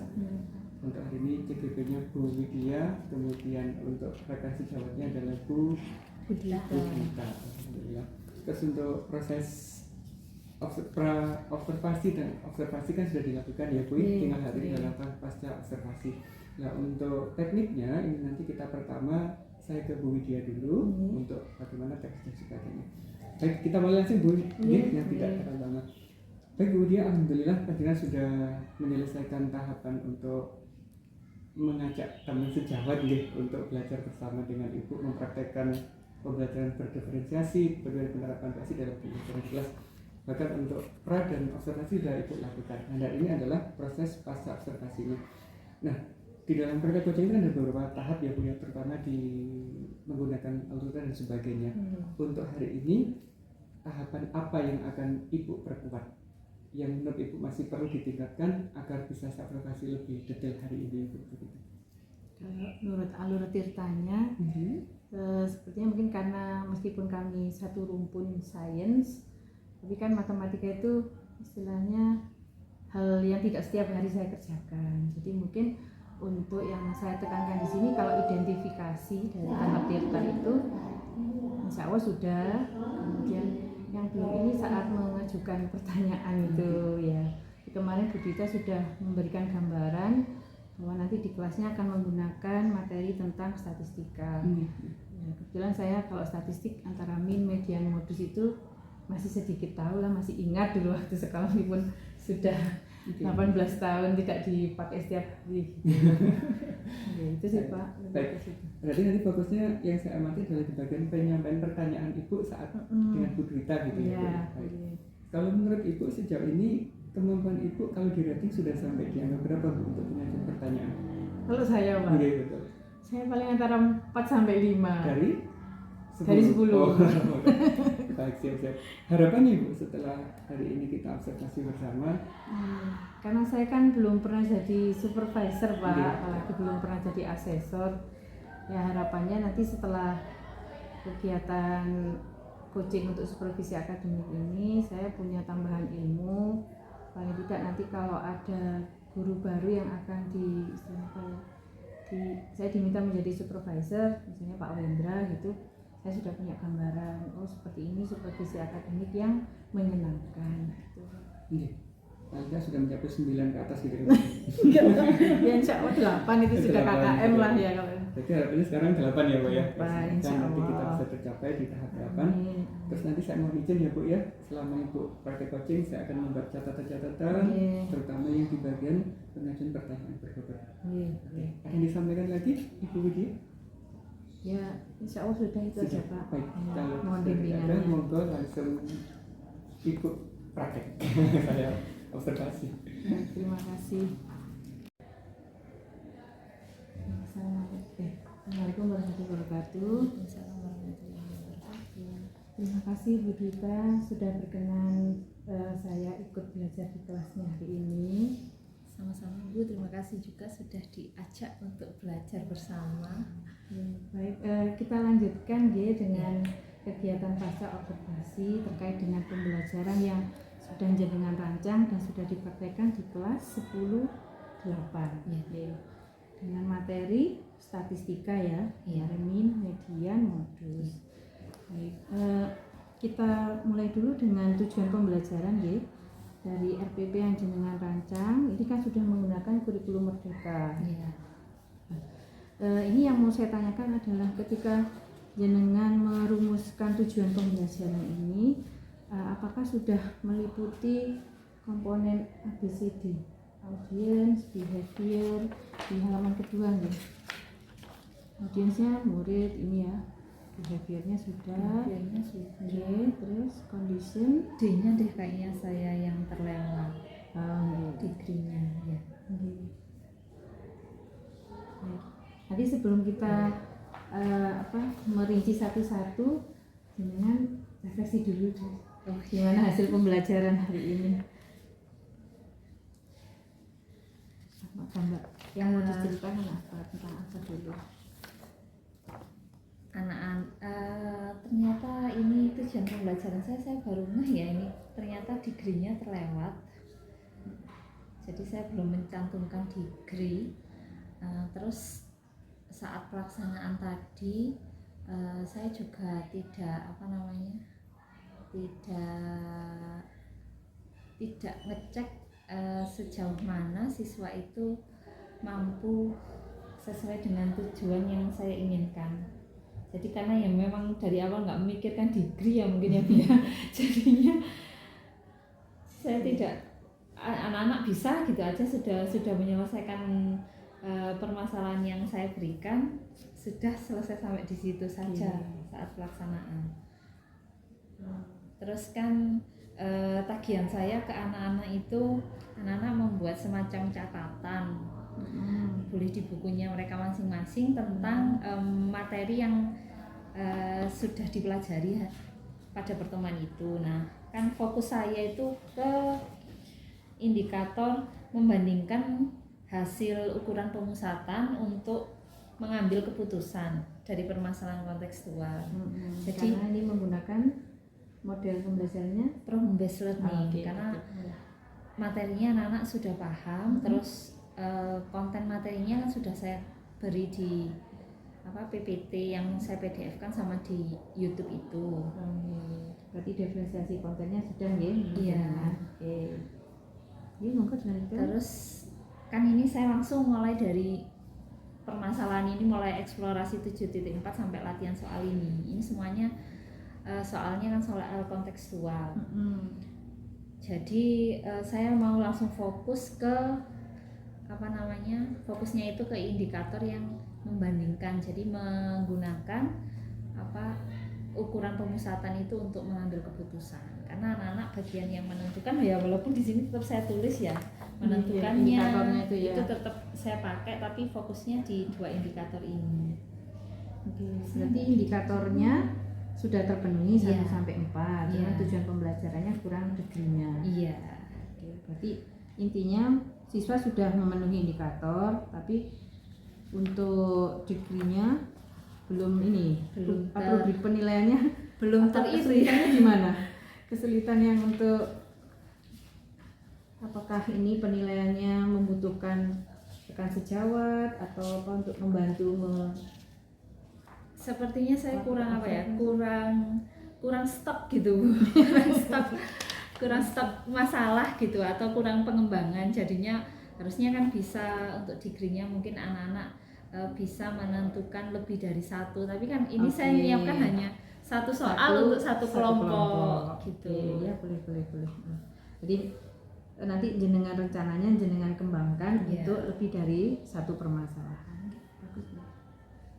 [SPEAKER 6] Untuk hari ini CGP-nya Bu Widya, kemudian untuk referensi jawabnya adalah Bu Budita. Alhamdulillah. Terus untuk proses observasi kan sudah dilakukan ya Bu, tinggal hari ini adalah pasca observasi. Nah untuk tekniknya ini nanti kita pertama saya ke Bu Widya dulu untuk bagaimana teks dan sebagainya. Baik, kita mulai langsung Bu, yang tidak terlalu lama. Baik Bu Widya, alhamdulillah panjenengan sudah menyelesaikan tahapan untuk mengajak teman sejawat untuk belajar bersama dengan Ibu mempraktekkan pembelajaran berdiferensiasi, penerapan basi dalam pembelajaran kelas. Bahkan untuk pra dan observasi sudah Ibu lakukan. Nah, ini adalah proses pasca observasinya. Nah, di dalam praktek coaching itu ada beberapa tahap ya Bu ya, terutama di menggunakan alur dan sebagainya. Untuk hari ini tahapan apa yang akan Ibu perkuat yang menurut Ibu masih perlu ditingkatkan agar bisa observasi lebih detail hari ini Ibu?
[SPEAKER 1] Kalau menurut alur tirtanya, sepertinya mungkin karena meskipun kami satu rumpun sains, tapi kan matematika itu istilahnya hal yang tidak setiap hari saya kerjakan. Jadi mungkin untuk yang saya tekankan di sini, kalau identifikasi dari tahap tirta itu insya Allah sudah. Kemudian yang belum ini saat mengajukan pertanyaan itu ya, kemarin Bu Dita sudah memberikan gambaran bahwa nanti di kelasnya akan menggunakan materi tentang statistika. Ya, kebetulan saya kalau statistik antara min, median, modus itu masih sedikit tahu lah, masih ingat dulu waktu sekolah pun sudah 18 tahun tidak dipakai setiap hari. Ya, itu sih Pak.
[SPEAKER 6] Baik. Berarti nanti fokusnya yang saya amati adalah di bagian penyampaian pertanyaan Ibu saat dengan Bu Dita gitu ya. Baik. Kalau menurut Ibu sejauh ini kemampuan Ibu kalau di rating sudah sampai di angka berapa Bu untuk mengajukan pertanyaan?
[SPEAKER 1] Kalau saya Pak,
[SPEAKER 6] Betul.
[SPEAKER 1] saya paling antara 4 sampai 5.
[SPEAKER 6] Dari 10.
[SPEAKER 1] Dari 10.
[SPEAKER 6] Oh, baik, siap. Harapannya Ibu setelah hari ini kita observasi bersama?
[SPEAKER 1] Karena saya kan belum pernah jadi supervisor Pak,
[SPEAKER 6] Iya.
[SPEAKER 1] apalagi belum pernah jadi asesor. Ya harapannya nanti setelah kegiatan coaching untuk supervisi akademik ini, saya punya tambahan ilmu. Paling tidak nanti kalau ada guru baru yang akan saya diminta menjadi supervisor, misalnya Pak Wendra gitu, saya sudah punya gambaran, oh seperti ini supervisi akademik yang menyenangkan gitu.
[SPEAKER 6] Iya. Anda sudah mencapai 9 ke atas gitu kan?
[SPEAKER 1] Ya insya Allah 8 itu sudah
[SPEAKER 6] 8,
[SPEAKER 1] KKM lah
[SPEAKER 6] gitu.
[SPEAKER 1] ya kalau.
[SPEAKER 6] Jadi harapannya sekarang 8 ya Bu ya?
[SPEAKER 1] 8, insya
[SPEAKER 6] Nanti kita
[SPEAKER 1] Allah.
[SPEAKER 6] bisa tercapai di tahap 8.
[SPEAKER 1] Amin.
[SPEAKER 6] Terus nanti saya mau izin ya Bu ya, selama Ibu praktek coaching saya akan membuat catatan-catatan,
[SPEAKER 1] Iya.
[SPEAKER 6] terutama yang di bagian pengajuan pertanyaan berbobot.
[SPEAKER 1] Iya.
[SPEAKER 6] Ada yang disampaikan lagi Ibu Widya?
[SPEAKER 1] Ya insya Allah sudah itu aja Pak.
[SPEAKER 6] Baik,
[SPEAKER 1] Ya,
[SPEAKER 6] kalau
[SPEAKER 1] mohon
[SPEAKER 6] sudah tidak ada,
[SPEAKER 1] bimbingannya.
[SPEAKER 6] monggo langsung ikut praktek. Saya observasi.
[SPEAKER 1] Ya, terima kasih. Assalamualaikum warahmatullahi wabarakatuh. Terima kasih Bu Dita sudah berkenan saya ikut belajar di kelasnya hari ini.
[SPEAKER 2] Sama-sama Bu, terima kasih juga sudah diajak untuk belajar bersama.
[SPEAKER 1] Ya, baik, kita lanjutkan ya dengan kegiatan pasca observasi terkait dengan pembelajaran yang sudah jenengan rancang dan sudah dipraktekkan di kelas 10-8 ya. Dengan materi statistika ya, min, median, modus. Baik, kita mulai dulu dengan tujuan pembelajaran ya. Dari RPP yang jenengan rancang, ini kan sudah menggunakan kurikulum merdeka.
[SPEAKER 2] Iya.
[SPEAKER 1] Ini yang mau saya tanyakan adalah ketika jenengan merumuskan tujuan pembelajaran ini, apakah sudah meliputi komponen ABCD, audience, behavior di halaman kedua nih? Audiensnya murid ini ya, behaviornya sudah. Oke, terus condition.
[SPEAKER 2] D-nya deh kayaknya saya yang terlewat.
[SPEAKER 1] Gitu.
[SPEAKER 2] Degree-nya ya.
[SPEAKER 1] Baik. Nanti sebelum kita merinci satu-satu, jenengan refleksi dulu deh. Gimana hasil pembelajaran hari ini? Apa Mbak? Yang mau diceritakan apa tentang apa dulu?
[SPEAKER 2] Ternyata ini tujuan pembelajaran saya baru ngeh ya, ini ternyata degree-nya terlewat. Jadi saya belum mencantumkan degree. Terus saat pelaksanaan tadi saya juga tidak tidak ngecek sejauh mana siswa itu mampu sesuai dengan tujuan yang saya inginkan. Jadi karena ya memang dari awal nggak memikirkan degree ya mungkin ya Bia. Jadinya saya tidak, anak-anak bisa gitu aja sudah menyelesaikan permasalahan yang saya berikan, sudah selesai sampai di situ saja saat pelaksanaan. Terus kan tagihan saya ke anak-anak itu, anak-anak membuat semacam catatan, boleh di bukunya mereka masing-masing tentang materi yang sudah dipelajari pada pertemuan itu. Nah, kan fokus saya itu ke indikator membandingkan hasil ukuran pemusatan untuk mengambil keputusan dari permasalahan kontekstual. Jadi
[SPEAKER 1] karena ini menggunakan model pembelajarannya
[SPEAKER 2] problem based learning
[SPEAKER 1] Oke,
[SPEAKER 2] karena
[SPEAKER 1] oke.
[SPEAKER 2] materinya anak-anak sudah paham, terus konten materinya kan sudah saya beri di PPT yang saya PDF kan sama di YouTube itu.
[SPEAKER 1] Berarti diferensiasi kontennya sudah nggih?
[SPEAKER 2] Iya.
[SPEAKER 1] Oke. Ini monggo dilanjutkan.
[SPEAKER 2] Terus kan ini saya langsung mulai dari permasalahan ini, mulai eksplorasi 7.4 sampai latihan soal ini. Ini semuanya soalnya kan soal kontekstual. Jadi saya mau langsung fokus ke fokusnya itu ke indikator yang membandingkan. Jadi menggunakan ukuran pemusatan itu untuk mengambil keputusan. Karena anak-anak bagian yang menentukan ya, walaupun di sini tetap saya tulis ya menentukannya
[SPEAKER 1] indikatornya itu ya.
[SPEAKER 2] itu tetap saya pakai, tapi fokusnya di dua indikator ini.
[SPEAKER 1] Oke, berarti indikatornya sudah terpenuhi 1
[SPEAKER 2] Iya.
[SPEAKER 1] sampai 4. Cuma
[SPEAKER 2] Iya.
[SPEAKER 1] tujuan pembelajarannya kurang degree-nya.
[SPEAKER 2] Iya.
[SPEAKER 1] Oke, berarti intinya siswa sudah memenuhi indikator, tapi untuk degree-nya belum
[SPEAKER 2] Belum
[SPEAKER 1] rubrik penilaiannya
[SPEAKER 2] belum
[SPEAKER 1] atau
[SPEAKER 2] terisi.
[SPEAKER 1] kesulitannya di mana? Kesulitan yang untuk apakah ini penilaiannya membutuhkan rekan sejawat atau apa untuk membantu
[SPEAKER 2] Sepertinya saya kurang kurang stok gitu. kurang stok masalah gitu, atau kurang pengembangan. Jadinya harusnya kan bisa untuk degree-nya mungkin anak-anak bisa menentukan lebih dari satu, tapi kan ini saya
[SPEAKER 1] Oke.
[SPEAKER 2] menyiapkan hanya satu soal untuk satu kelompok gitu.
[SPEAKER 1] Oke, ya boleh. Jadi nanti jenengan rencananya jenengan kembangkan
[SPEAKER 2] Iya.
[SPEAKER 1] untuk lebih dari satu permasalahan. Bagus.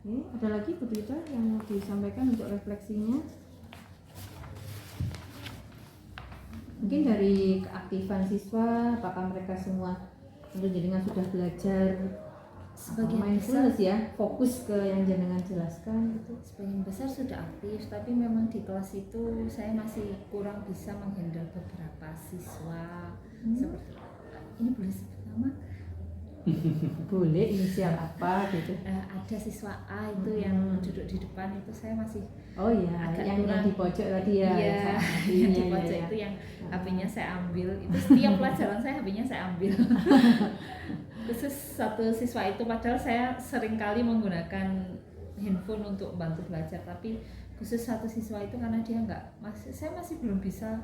[SPEAKER 1] Oke, ada lagi Bu Rita yang mau disampaikan untuk refleksinya? Mungkin dari keaktifan siswa, apakah mereka semua tentu jenengan sudah belajar
[SPEAKER 2] Sebagian
[SPEAKER 1] mindfulness ya, fokus ke yang jenengan jelaskan gitu.
[SPEAKER 2] Sebagian besar sudah aktif, tapi memang di kelas itu saya masih kurang bisa menghandle beberapa siswa. Seperti ini boleh sebut nama?
[SPEAKER 1] Boleh, inisial apa gitu.
[SPEAKER 2] Ada siswa A itu yang duduk di depan, itu saya masih
[SPEAKER 1] Oh iya,
[SPEAKER 2] agak
[SPEAKER 1] yang
[SPEAKER 2] kurang.
[SPEAKER 1] di pojok tadi ya.
[SPEAKER 2] Iya,
[SPEAKER 1] saat
[SPEAKER 2] yang di
[SPEAKER 1] iya,
[SPEAKER 2] pojok
[SPEAKER 1] iya.
[SPEAKER 2] itu yang HP-nya saya ambil. Itu setiap pelajaran saya HP-nya saya ambil. Khusus satu siswa itu, padahal saya seringkali menggunakan handphone untuk bantu belajar, tapi khusus satu siswa itu karena dia saya masih belum bisa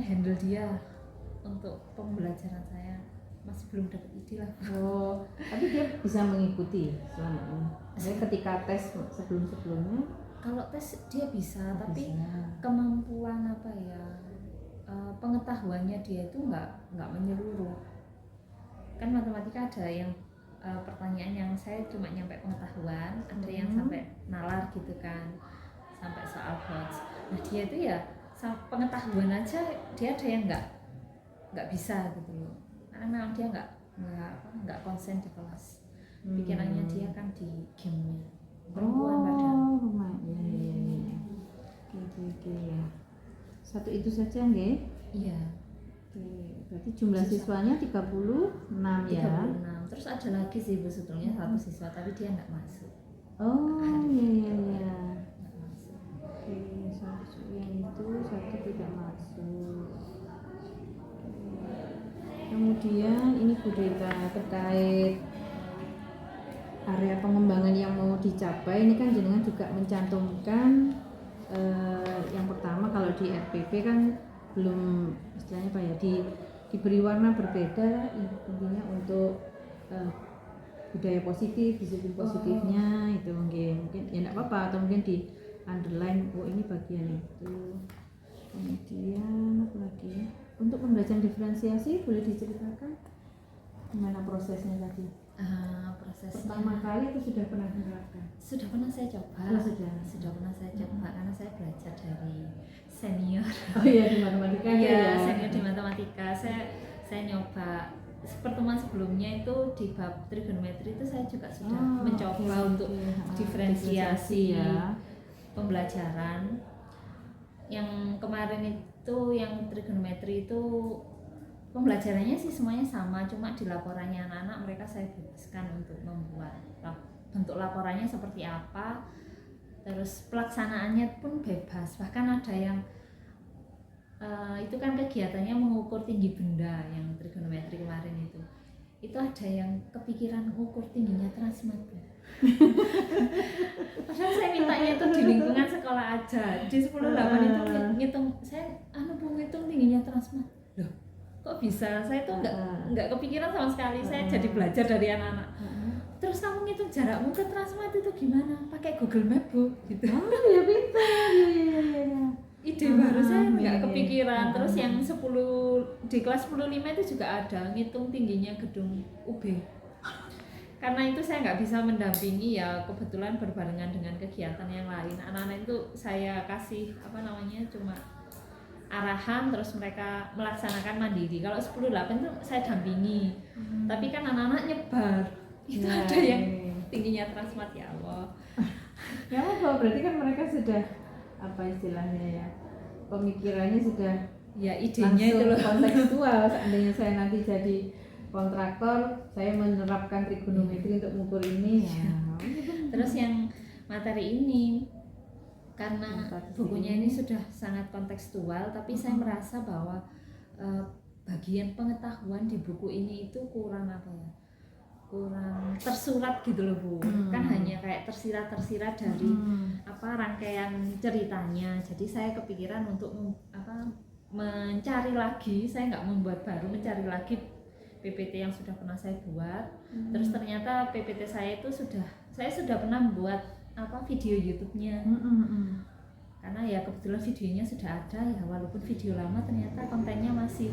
[SPEAKER 2] handle dia untuk pembelajaran saya, masih belum dapat ide lah.
[SPEAKER 1] Oh, tapi dia bisa mengikuti selama ini. Jadi ketika tes sebelumnya
[SPEAKER 2] Kalau tes dia bisa, tapi
[SPEAKER 1] bisa.
[SPEAKER 2] kemampuan pengetahuannya dia itu nggak menyeluruh. Kan matematika ada yang pertanyaan yang saya cuma nyampe pengetahuan, ada yang sampai nalar gitu kan, sampai soal bots. Nah dia itu ya pengetahuan aja dia ada yang nggak bisa gitu loh, karena memang dia nggak konsen di kelas, pikirannya dia kan di gamenya. Perempuan padahal.
[SPEAKER 1] Iya. Oke. Satu itu saja nggih.
[SPEAKER 2] Iya.
[SPEAKER 1] Oke, berarti jumlah siswanya 36 ya.
[SPEAKER 2] 36. Terus ada lagi sih Bu sebetulnya satu siswa, tapi dia nggak masuk.
[SPEAKER 1] Oh, iya.
[SPEAKER 2] Nggak masuk.
[SPEAKER 1] Oke, satu yang itu satu tidak masuk. Kemudian ini Bu Rita terkait area pengembangan yang mau dicapai, ini kan jenengan juga mencantumkan yang pertama kalau di RPP kan belum istilahnya apa ya, diberi warna berbeda intinya untuk budaya positif, disiplin positifnya itu mungkin ya enggak apa-apa, atau mungkin di underline ini bagian itu. Kemudian apa lagi untuk pembelajaran diferensiasi boleh diceritakan gimana prosesnya tadi?
[SPEAKER 2] Prosesnya
[SPEAKER 1] Pertama kali itu sudah pernah menerapkan?
[SPEAKER 2] sudah pernah saya coba.
[SPEAKER 1] Oh, sudah
[SPEAKER 2] pernah saya coba karena saya belajar dari senior.
[SPEAKER 1] Oh iya, di matematika
[SPEAKER 2] Iya,
[SPEAKER 1] ya.
[SPEAKER 2] senior di matematika. Saya nyoba pertemuan sebelumnya itu di bab trigonometri itu saya juga sudah mencoba untuk diferensiasi
[SPEAKER 1] ya.
[SPEAKER 2] pembelajaran. Yang kemarin itu yang trigonometri itu pembelajarannya sih semuanya sama, cuma di laporannya anak-anak mereka saya bebaskan untuk membuat bentuk laporannya seperti apa, terus pelaksanaannya pun bebas. Bahkan ada yang itu kan kegiatannya mengukur tinggi benda yang trigonometri kemarin itu ada yang kepikiran ukur tingginya transmat. Padahal saya mintanya itu di lingkungan sekolah aja, di 10-8 itu ngitung, saya ngitung tingginya transmat. Loh, kok bisa? Saya tuh nggak kepikiran sama sekali. Saya jadi belajar dari anak-anak. Terus kamu ngitung jarakmu ke transmat itu gimana? Pakai Google Map, Bu, gitu.
[SPEAKER 1] Oh, ya pintar. Ya.
[SPEAKER 2] Ide baru saya nggak kepikiran. Terus yang 10 di kelas 10-5 itu juga ada ngitung tingginya gedung UB. Karena itu saya nggak bisa mendampingi ya, kebetulan berbarengan dengan kegiatan yang lain. Anak-anak itu saya kasih cuma arahan, terus mereka melaksanakan mandiri. Kalau 10-8 itu saya dampingi. Tapi kan anak-anak nyebar. Itu ada yang tingginya transmat, ya Allah.
[SPEAKER 1] Ya apa, berarti kan mereka sudah apa istilahnya ya, pemikirannya sudah
[SPEAKER 2] Ya idenya itu loh.
[SPEAKER 1] kontekstual. Seandainya saya nanti jadi kontraktor, saya menerapkan trigonometri untuk mengukur ini ya.
[SPEAKER 2] Terus yang materi ini karena bukunya ini sudah sangat kontekstual, tapi saya merasa bahwa bagian pengetahuan di buku ini itu kurang kurang tersurat gitu loh, Bu. Kan hanya kayak tersirat dari rangkaian ceritanya. Jadi saya kepikiran untuk mencari lagi, saya nggak membuat baru, mencari lagi PPT yang sudah pernah saya buat. Terus ternyata PPT saya itu saya sudah pernah membuat video YouTube-nya. Karena ya kebetulan videonya sudah ada ya, walaupun video lama ternyata kontennya masih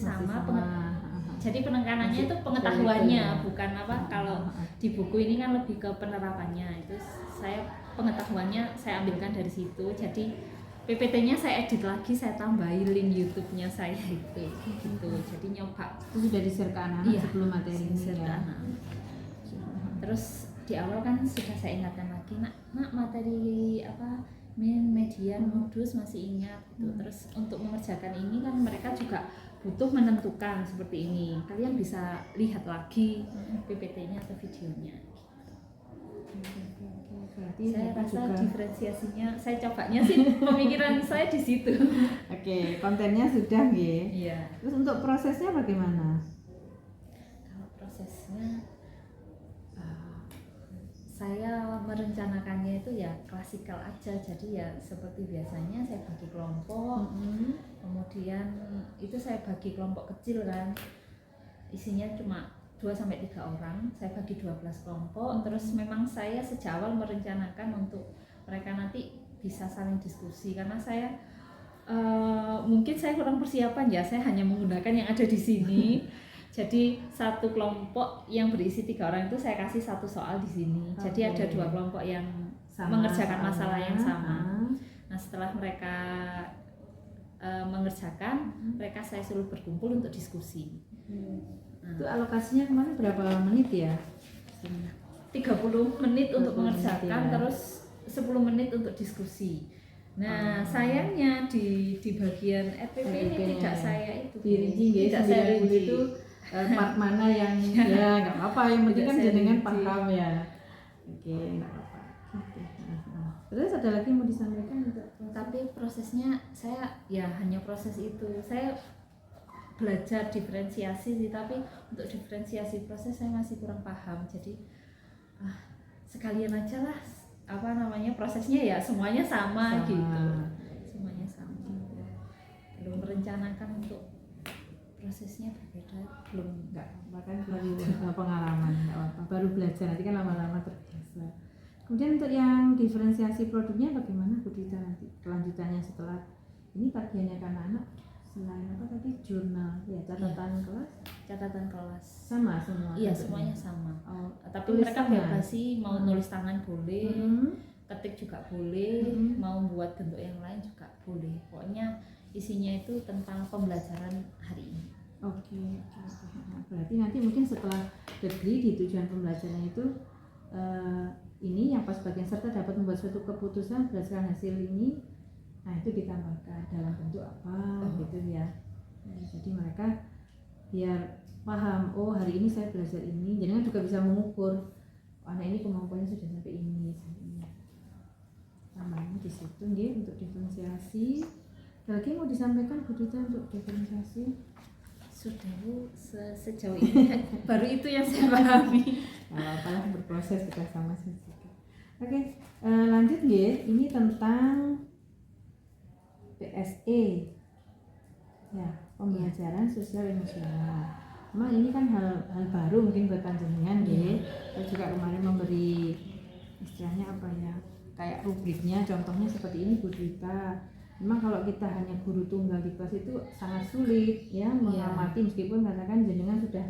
[SPEAKER 2] sama. Jadi penekanannya itu pengetahuannya, bukan kalau di buku ini kan lebih ke penerapannya. Itu saya pengetahuannya saya ambilkan dari situ. Jadi PPT-nya saya edit lagi, saya tambahin link YouTube-nya saya itu gitu. Jadi nyoba.
[SPEAKER 1] Itu sudah di-share ke anak-anak sebelum materi ini ya.
[SPEAKER 2] Terus di awal kan sudah saya ingatkan lagi, nak materi median modus masih ingat gitu. Terus untuk mengerjakan ini kan mereka juga butuh menentukan seperti ini. Kalian bisa lihat lagi PPT-nya atau videonya.
[SPEAKER 1] Berarti
[SPEAKER 2] Saya rasa
[SPEAKER 1] juga
[SPEAKER 2] diferensiasinya, saya cobanya sih pemikiran saya di situ.
[SPEAKER 1] Oke, kontennya sudah nggih.
[SPEAKER 2] Iya.
[SPEAKER 1] Terus untuk prosesnya bagaimana?
[SPEAKER 2] Kalau prosesnya saya merencanakannya itu ya klasikal aja. Jadi ya seperti biasanya saya bagi kelompok. Kemudian itu saya bagi kelompok kecil kan. Isinya cuma 2-3 orang, saya bagi 12 kelompok. Terus memang saya sejak awal merencanakan untuk mereka nanti bisa saling diskusi, karena saya mungkin saya kurang persiapan ya, saya hanya menggunakan yang ada di sini. Jadi satu kelompok yang berisi 3 orang itu saya kasih satu soal di sini. Jadi ada 2 kelompok yang mengerjakan masalah yang sama. Nah setelah mereka mengerjakan, mereka saya suruh berkumpul untuk diskusi.
[SPEAKER 1] Itu alokasinya kemarin berapa menit ya?
[SPEAKER 2] 30 menit untuk mengerjakan,
[SPEAKER 1] ya.
[SPEAKER 2] Terus 10 menit untuk diskusi. Nah, sayangnya di bagian RPP ini tidak saya itu
[SPEAKER 1] dirinci nggih,
[SPEAKER 2] tidak saya rinci
[SPEAKER 1] itu part mana yang ya nggak apa-apa, yang penting kan jenengan paham ya. Oke, nggak apa-apa. Oke. Terus ada lagi yang mau disampaikan untuk
[SPEAKER 2] tapi prosesnya saya ya hanya proses itu. Saya belajar diferensiasi sih, tapi untuk diferensiasi proses saya masih kurang paham. Jadi sekalian aja lah prosesnya ya semuanya sama gitu. Semuanya sama. Belum merencanakan untuk prosesnya berbeda, enggak.
[SPEAKER 1] Bahkan baru pengalaman, nggak apa-apa. Baru belajar, nanti kan lama-lama terbiasa. Kemudian untuk yang diferensiasi produknya bagaimana Bu Dita nanti kelanjutannya setelah ini bagiannya kan anak selain apa tadi jurnal ya, catatan kelas sama semua.
[SPEAKER 2] Iya semuanya sama. Tapi
[SPEAKER 1] tulis
[SPEAKER 2] mereka
[SPEAKER 1] tangan.
[SPEAKER 2] bebas sih, mau nulis tangan boleh, ketik juga boleh, mau buat bentuk yang lain juga boleh. Pokoknya isinya itu tentang pembelajaran hari ini.
[SPEAKER 1] Oke. Berarti nanti mungkin setelah degree di tujuan pembelajaran itu ini yang pas bagian serta dapat membuat suatu keputusan berdasarkan hasil ini, nah itu ditambahkan dalam bentuk apa gitu ya. Jadi Jadi mereka biar paham, oh hari ini saya belajar ini, jadi kan juga bisa mengukur anak ini kemampuannya sudah sampai ini. Tambahnya di situ nggih untuk diferensiasi. Ada lagi mau disampaikan Bu Dita untuk diferensiasi?
[SPEAKER 2] Sudah Bu, sejauh ini baru itu yang saya pahami.
[SPEAKER 1] Apalah berproses kita sama saja. Oke, lanjut nggih. Ini tentang PSE. Ya, pembelajaran sosial emosional. Memang ini kan hal baru mungkin buat panjenengan nggih. Saya juga kemarin memberi istilahnya apa ya? Kayak rubriknya, contohnya seperti ini Bu Dita. Memang kalau kita hanya guru tunggal di kelas itu sangat sulit ya mengamati meskipun katakan jenengan sudah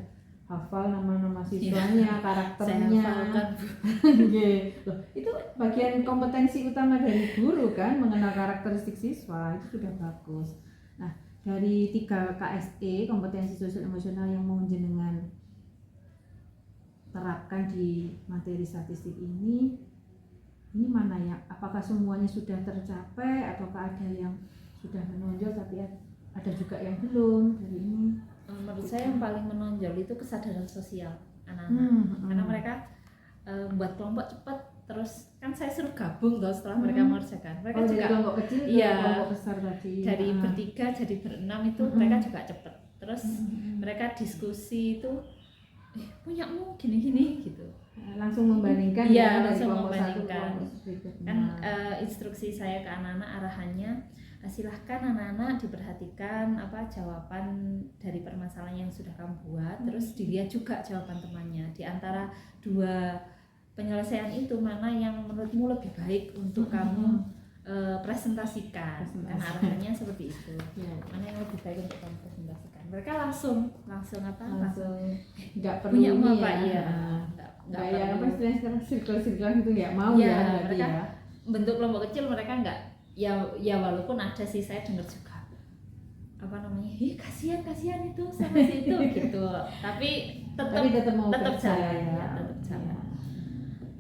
[SPEAKER 1] hafal nama-nama siswanya, karakternya.
[SPEAKER 2] Saya hafalkan, Bu.
[SPEAKER 1] Loh, itu bagian kompetensi utama dari guru kan, mengenal karakteristik siswa itu sudah bagus. Nah, dari 3 KSE, kompetensi sosial emosional yang mau jenengan terapkan di materi statistik ini mana ya? Apakah semuanya sudah tercapai ataukah ada yang sudah menonjol tapi ada juga yang belum dari ini?
[SPEAKER 2] Menurut saya yang paling menonjol itu kesadaran sosial anak-anak. Karena mereka buat kelompok cepat, terus kan saya suruh gabung toh setelah mereka mengerjakan. Mereka
[SPEAKER 1] dari
[SPEAKER 2] juga
[SPEAKER 1] kelompok kecil ke
[SPEAKER 2] iya,
[SPEAKER 1] kelompok besar tadi.
[SPEAKER 2] dari bertiga jadi berenam itu mereka juga cepat. Terus mereka diskusi itu punyamu gini-gini gitu.
[SPEAKER 1] Langsung membandingkan
[SPEAKER 2] Iya,
[SPEAKER 1] ya, dari
[SPEAKER 2] langsung
[SPEAKER 1] kelompok satu ke
[SPEAKER 2] membandingkan.
[SPEAKER 1] kelompok berikutnya.
[SPEAKER 2] Kan instruksi saya ke anak-anak arahannya silahkan anak-anak diperhatikan apa jawaban dari permasalahan yang sudah kamu buat, terus dilihat juga jawaban temannya. Di antara 2 penyelesaian itu mana yang menurutmu lebih baik untuk kamu presentasikan. Karena arahannya seperti itu.
[SPEAKER 1] Ya.
[SPEAKER 2] Mana yang lebih baik untuk kamu presentasikan. Mereka langsung
[SPEAKER 1] nggak perlu
[SPEAKER 2] punya
[SPEAKER 1] ini
[SPEAKER 2] apa
[SPEAKER 1] ya.
[SPEAKER 2] ya.
[SPEAKER 1] Nggak ya apa istilahnya sekarang sirkel-sirkelan itu nggak mau
[SPEAKER 2] Iya,
[SPEAKER 1] ya berarti
[SPEAKER 2] mereka
[SPEAKER 1] ya.
[SPEAKER 2] bentuk kelompok kecil mereka nggak ya walaupun ada sih saya dengar juga apa namanya kasihan itu sama si itu gitu tapi
[SPEAKER 1] tetap mau
[SPEAKER 2] tetap
[SPEAKER 1] percaya
[SPEAKER 2] jalan
[SPEAKER 1] ya.
[SPEAKER 2] tetap jalan.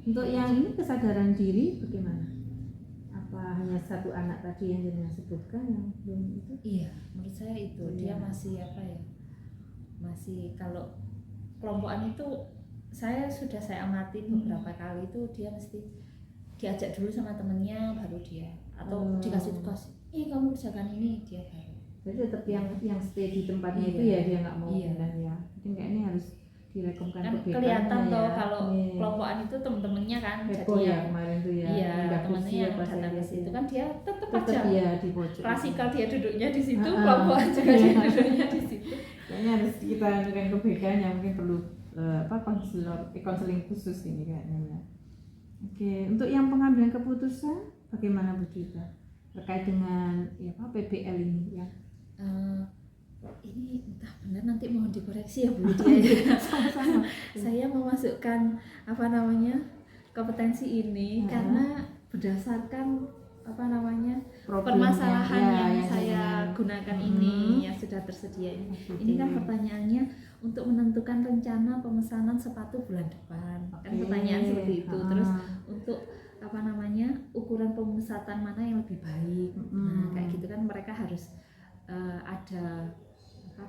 [SPEAKER 1] Untuk yang ini kesadaran diri bagaimana? Apa hanya 1 anak tadi yang jenengan sebutkan yang belum itu?
[SPEAKER 2] Iya, menurut saya itu dia masih apa ya, masih kalau kelompokan itu saya amati beberapa kali itu dia mesti diajak dulu sama temennya baru dia atau dikasih tugas kamu kerjakan ini dia baru.
[SPEAKER 1] Jadi tetap yang stay di tempatnya itu ya dia nggak mau pindah ya. Jadi kayaknya harus direkomkan
[SPEAKER 2] Kan
[SPEAKER 1] kebebasannya
[SPEAKER 2] kelihatan
[SPEAKER 1] ya.
[SPEAKER 2] toh kalau kelompokan itu temen-temennya kan
[SPEAKER 1] Heboh
[SPEAKER 2] jadi
[SPEAKER 1] ya kemarin tuh ya.
[SPEAKER 2] iya
[SPEAKER 1] pindah
[SPEAKER 2] temennya
[SPEAKER 1] kursi
[SPEAKER 2] yang
[SPEAKER 1] apa
[SPEAKER 2] datang
[SPEAKER 1] saja
[SPEAKER 2] ke situ
[SPEAKER 1] ya.
[SPEAKER 2] kan dia tetap
[SPEAKER 1] Tetap
[SPEAKER 2] aja
[SPEAKER 1] ya di pojok.
[SPEAKER 2] klasikal dia duduknya di situ,
[SPEAKER 1] Ah,
[SPEAKER 2] kelompokan juga
[SPEAKER 1] iya.
[SPEAKER 2] dia duduknya di situ.
[SPEAKER 1] Kayaknya harus kita lakukan kebaikan yang mungkin perlu konseling khusus ini kayaknya ya. Oke, untuk yang pengambilan keputusan bagaimana Bu Dita terkait dengan PBL ini ya?
[SPEAKER 2] Ini entah benar nanti mohon dikoreksi ya Bu Lydia.
[SPEAKER 1] Sama-sama.
[SPEAKER 2] Saya memasukkan kompetensi ini karena berdasarkan permasalahan yang saya gunakan ini yang sudah tersedia ini. Ini kan pertanyaannya untuk menentukan rencana pemesanan sepatu bulan depan. Kan pertanyaan seperti itu. Terus untuk ukuran pemusatan mana yang lebih baik. Nah, kayak gitu kan mereka harus ada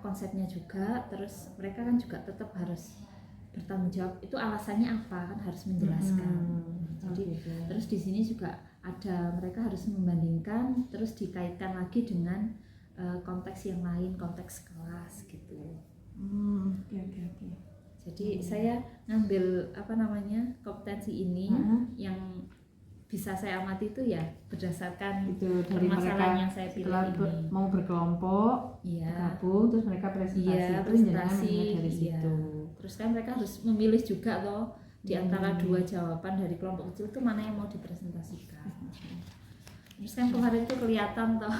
[SPEAKER 2] konsepnya juga. Terus mereka kan juga tetap harus bertanggung jawab. Itu alasannya apa kan harus menjelaskan. Jadi terus di sini juga ada mereka harus membandingkan terus dikaitkan lagi dengan konteks yang lain, konteks kelas gitu.
[SPEAKER 1] Oke.
[SPEAKER 2] Jadi saya ngambil kompetensi ini yang bisa saya amati itu ya berdasarkan
[SPEAKER 1] itu dari
[SPEAKER 2] permasalahan
[SPEAKER 1] mereka
[SPEAKER 2] yang saya pilih
[SPEAKER 1] setelah
[SPEAKER 2] ini.
[SPEAKER 1] mau berkelompok gabung terus mereka presentasi dari situ.
[SPEAKER 2] Terus kan mereka harus memilih juga loh di antara 2 jawaban dari kelompok kecil itu mana yang mau dipresentasikan. Terus kan kemarin itu kelihatan toh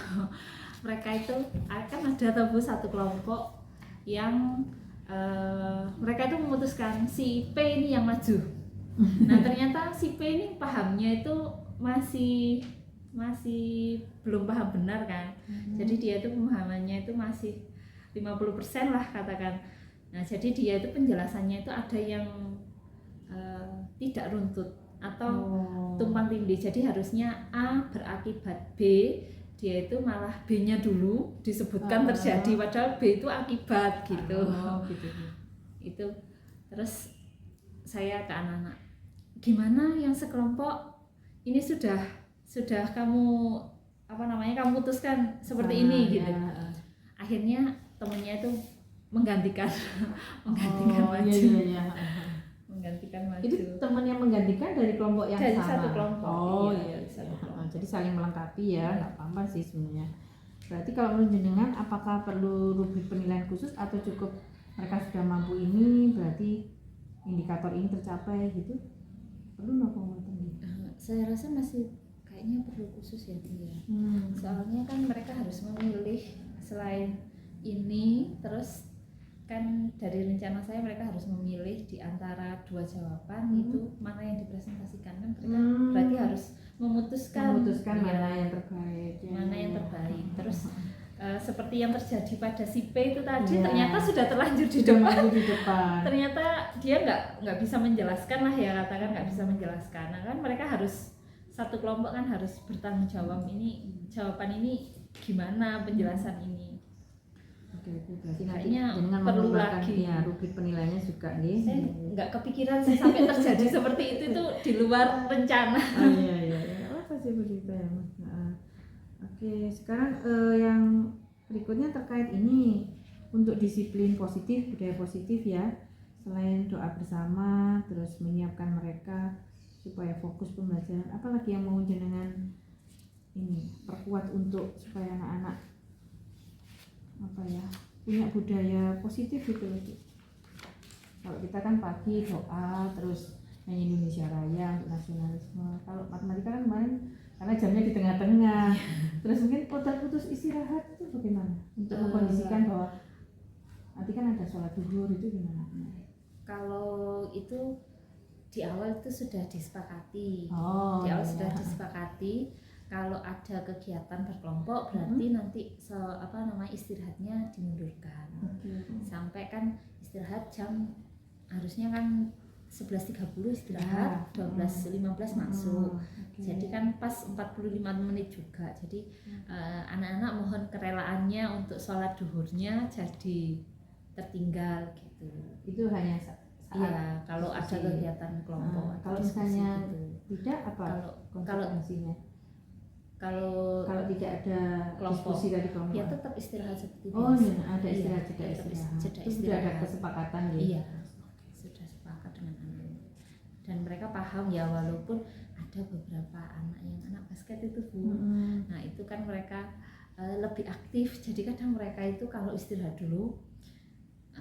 [SPEAKER 2] mereka itu kan ada tuh satu kelompok yang mereka itu memutuskan si P ini yang maju. Nah ternyata si P ini pahamnya itu masih belum paham benar kan. Jadi dia itu pemahamannya itu masih 50% lah katakan. Nah jadi dia itu penjelasannya itu ada yang tidak runtut atau tumpang tindih. Jadi harusnya A berakibat B dia itu malah B-nya dulu disebutkan terjadi padahal B itu akibat gitu.
[SPEAKER 1] Gitu.
[SPEAKER 2] Itu terus saya ke anak-anak, gimana yang sekelompok ini sudah kamu kamu putuskan seperti ini gitu. Akhirnya temennya itu menggantikan maju.
[SPEAKER 1] Iya.
[SPEAKER 2] Menggantikan maju.
[SPEAKER 1] Itu teman yang menggantikan dari kelompok yang
[SPEAKER 2] Dari
[SPEAKER 1] sama.
[SPEAKER 2] satu kelompok.
[SPEAKER 1] Oh
[SPEAKER 2] Iya,
[SPEAKER 1] iya.
[SPEAKER 2] dari satu kelompok.
[SPEAKER 1] Jadi saling melengkapi ya, nggak apa-apa sih sebenarnya. Berarti kalau menurut jenengan apakah perlu rubrik penilaian khusus atau cukup mereka sudah mampu ini berarti indikator ini tercapai gitu? Perlu nopo ngoten gitu?
[SPEAKER 2] Saya rasa masih kayaknya perlu khusus ya dia. Soalnya kan mereka harus memilih selain ini, terus kan dari rencana saya mereka harus memilih di antara dua jawaban itu mana yang dipresentasikan, kan mereka berarti harus memutuskan
[SPEAKER 1] mana yang terbaik.
[SPEAKER 2] Mana yang terbaik. Terus seperti yang terjadi pada si P itu tadi ternyata sudah terlanjur di depan. Ternyata dia nggak bisa menjelaskan lah ya, katakan nggak bisa menjelaskan. Nah kan mereka harus satu kelompok kan harus bertanggung jawab, ini jawaban ini gimana penjelasan ini.
[SPEAKER 1] Oke, berarti
[SPEAKER 2] kayaknya
[SPEAKER 1] dengan
[SPEAKER 2] perlu
[SPEAKER 1] menambahkan
[SPEAKER 2] lagi.
[SPEAKER 1] ya rubrik penilaiannya juga nih.
[SPEAKER 2] Saya nggak kepikiran sih sampai terjadi seperti itu di luar rencana.
[SPEAKER 1] Iya. Apa sih begitu ya Mas? Oke, sekarang yang berikutnya terkait ini untuk disiplin positif, budaya positif ya. Selain doa bersama, terus menyiapkan mereka supaya fokus pembelajaran. Apalagi yang mau jenengan ini perkuat untuk supaya anak-anak punya budaya positif gitu loh. Kalau kita kan pagi doa terus nyanyi Indonesia Raya untuk nasionalisme. Kalau matematika kan kemarin karena jamnya di tengah-tengah, terus mungkin putus istirahat itu bagaimana untuk mengkondisikan bahwa nanti kan ada sholat zuhur itu gimana?
[SPEAKER 2] Kalau itu di awal itu sudah disepakati.
[SPEAKER 1] Oh,
[SPEAKER 2] di awal
[SPEAKER 1] iya.
[SPEAKER 2] sudah disepakati. Kalau ada kegiatan berkelompok berarti nanti istirahatnya dimundurkan. Sampai kan istirahat jam harusnya kan 11.30 istirahat, 12.15 masuk. Jadi kan pas 45 menit juga. Jadi anak-anak mohon kerelaannya untuk sholat duhurnya jadi tertinggal gitu.
[SPEAKER 1] Itu hanya saat
[SPEAKER 2] kalau ada kegiatan kelompok.
[SPEAKER 1] Kalau misalnya
[SPEAKER 2] gitu.
[SPEAKER 1] tidak apa konsekuensinya?
[SPEAKER 2] Kalau
[SPEAKER 1] tidak ada
[SPEAKER 2] kelompok,
[SPEAKER 1] diskusi dari kelompok,
[SPEAKER 2] ya tetap istirahat seperti
[SPEAKER 1] oh
[SPEAKER 2] biasa.
[SPEAKER 1] iya, ada istirahat
[SPEAKER 2] Iya,
[SPEAKER 1] jeda
[SPEAKER 2] tetap
[SPEAKER 1] istirahat.
[SPEAKER 2] jeda
[SPEAKER 1] Itu sudah ada
[SPEAKER 2] istirahat.
[SPEAKER 1] kesepakatan ya.
[SPEAKER 2] Iya, sudah sepakat dengan anak. Dan mereka paham ya, walaupun ada beberapa anak basket itu Bu. Nah itu kan mereka lebih aktif. Jadi kadang mereka itu kalau istirahat dulu,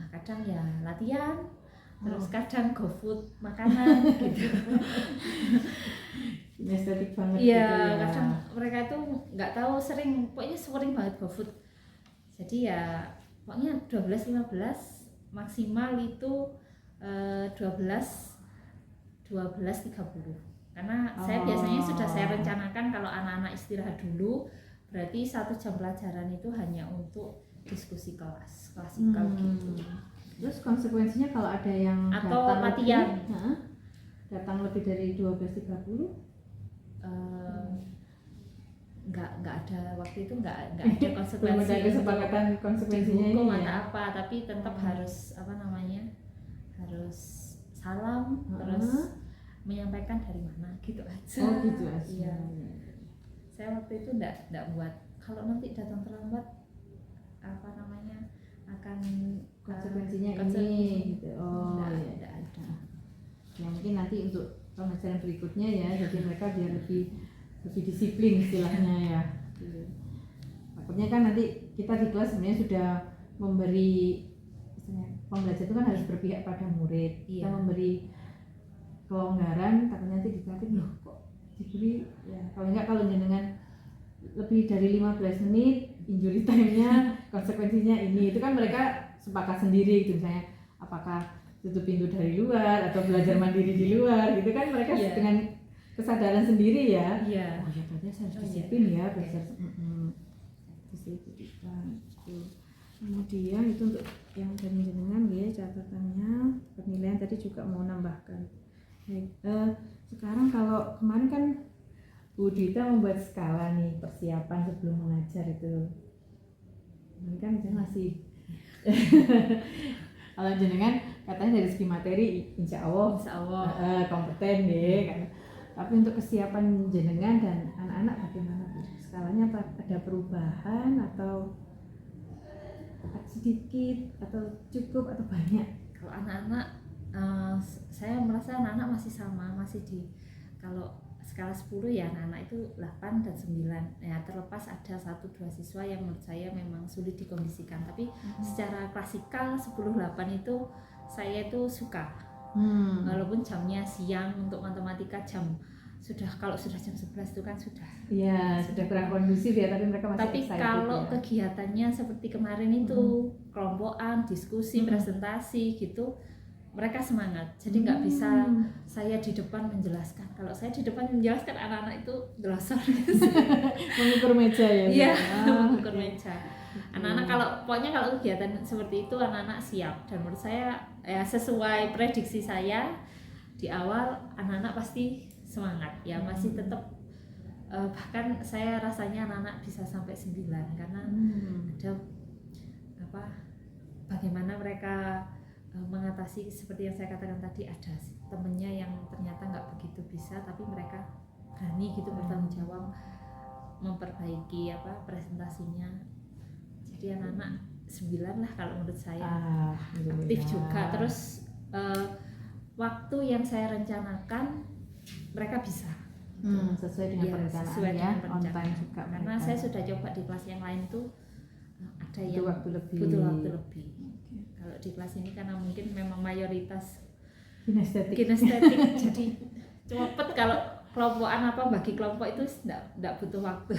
[SPEAKER 2] kadang ya latihan, terus kadang go food makanan gitu.
[SPEAKER 1] Estetik banget
[SPEAKER 2] Iya,
[SPEAKER 1] gitu ya.
[SPEAKER 2] kadang mereka itu nggak tahu pokoknya sering banget go food. Jadi ya pokoknya 12-15 maksimal itu 12-30. Karena saya biasanya sudah saya rencanakan kalau anak-anak istirahat dulu berarti 1 jam pelajaran itu hanya untuk diskusi klasikal gitu.
[SPEAKER 1] Terus konsekuensinya kalau ada yang
[SPEAKER 2] Atau
[SPEAKER 1] datang
[SPEAKER 2] latihan.
[SPEAKER 1] datang lebih dari 12.30
[SPEAKER 2] nggak ada waktu itu nggak ada konsekuensi.
[SPEAKER 1] belum ada kesepakatan konsekuensinya ini
[SPEAKER 2] dihukum
[SPEAKER 1] ya.
[SPEAKER 2] atau apa, tapi tetap harus harus salam terus menyampaikan dari mana gitu aja.
[SPEAKER 1] Oh gitu aja.
[SPEAKER 2] Iya. Saya waktu itu nggak buat kalau nanti datang terlambat akan
[SPEAKER 1] konsekuensinya
[SPEAKER 2] konsekuensi.
[SPEAKER 1] ini gitu. Oh
[SPEAKER 2] Nggak
[SPEAKER 1] iya.
[SPEAKER 2] ada.
[SPEAKER 1] Ya mungkin nanti untuk pembelajaran berikutnya ya, jadi mereka biar lebih disiplin istilahnya ya. Takutnya kan nanti kita di kelas sebenarnya sudah memberi pembelajar itu kan harus berpihak pada murid.
[SPEAKER 2] Iya.
[SPEAKER 1] Kita memberi kelonggaran, takutnya nanti dikatakan loh kok diberi ya. Kalau jenengan lebih dari 15 menit injury time-nya konsekuensinya ini, itu kan mereka sepakat sendiri gitu, misalnya apakah tutup pintu dari luar atau belajar mandiri di luar gitu kan, mereka dengan kesadaran sendiri ya.
[SPEAKER 2] Iya.
[SPEAKER 1] Oh ya berarti saya harus disiplin ya belajar. Kemudian itu untuk yang dari jenengan ya catatannya, penilaian tadi juga mau nambahkan. Baik, sekarang kalau kemarin kan Bu Dita membuat skala nih persiapan sebelum mengajar itu. Ini kan saya masih kalau jenengan katanya dari segi materi insya Allah kompeten ya kan. Tapi untuk kesiapan jenengan dan anak-anak bagaimana Bu? Skalanya ada perubahan atau sedikit atau cukup atau banyak?
[SPEAKER 2] Kalau anak-anak saya merasa anak-anak masih sama, masih di kalau skala 10 ya anak-anak itu 8 dan 9 ya, terlepas ada 1-2 siswa yang menurut saya memang sulit dikondisikan, tapi secara klasikal 10-8 itu saya itu suka. Walaupun jamnya siang untuk matematika kalau sudah jam 11 itu kan
[SPEAKER 1] sudah kurang kondusif ya, tapi mereka masih
[SPEAKER 2] tapi
[SPEAKER 1] excited
[SPEAKER 2] kalau
[SPEAKER 1] ya.
[SPEAKER 2] Kegiatannya seperti kemarin itu kelompokan, diskusi, presentasi gitu, mereka semangat. Jadi nggak bisa saya di depan menjelaskan. Kalau saya di depan menjelaskan anak-anak itu delosor.
[SPEAKER 1] Mengukur meja ya.
[SPEAKER 2] Iya, mengukur meja. Anak-anak pokoknya kalau kegiatan seperti itu anak-anak siap, dan menurut saya ya sesuai prediksi saya di awal anak-anak pasti semangat ya, masih tetap bahkan saya rasanya anak-anak bisa sampai 9 karena ada bagaimana mereka mengatasi seperti yang saya katakan tadi, ada temennya yang ternyata nggak begitu bisa tapi mereka berani gitu bertanggung jawab memperbaiki presentasinya. Jadi anak-anak 9 lah kalau menurut saya. Aktif juga. Terus waktu yang saya rencanakan mereka bisa
[SPEAKER 1] sesuai dengan perencanaan
[SPEAKER 2] sesuai
[SPEAKER 1] ya,
[SPEAKER 2] dengan
[SPEAKER 1] on time juga
[SPEAKER 2] karena
[SPEAKER 1] mereka.
[SPEAKER 2] saya sudah coba di kelas yang lain tuh ada yang
[SPEAKER 1] waktu lebih.
[SPEAKER 2] butuh waktu lebih. Kalau di kelas ini karena mungkin memang mayoritas
[SPEAKER 1] kinestetik
[SPEAKER 2] jadi cepet. Kalau kelompokan bagi kelompok itu enggak butuh waktu.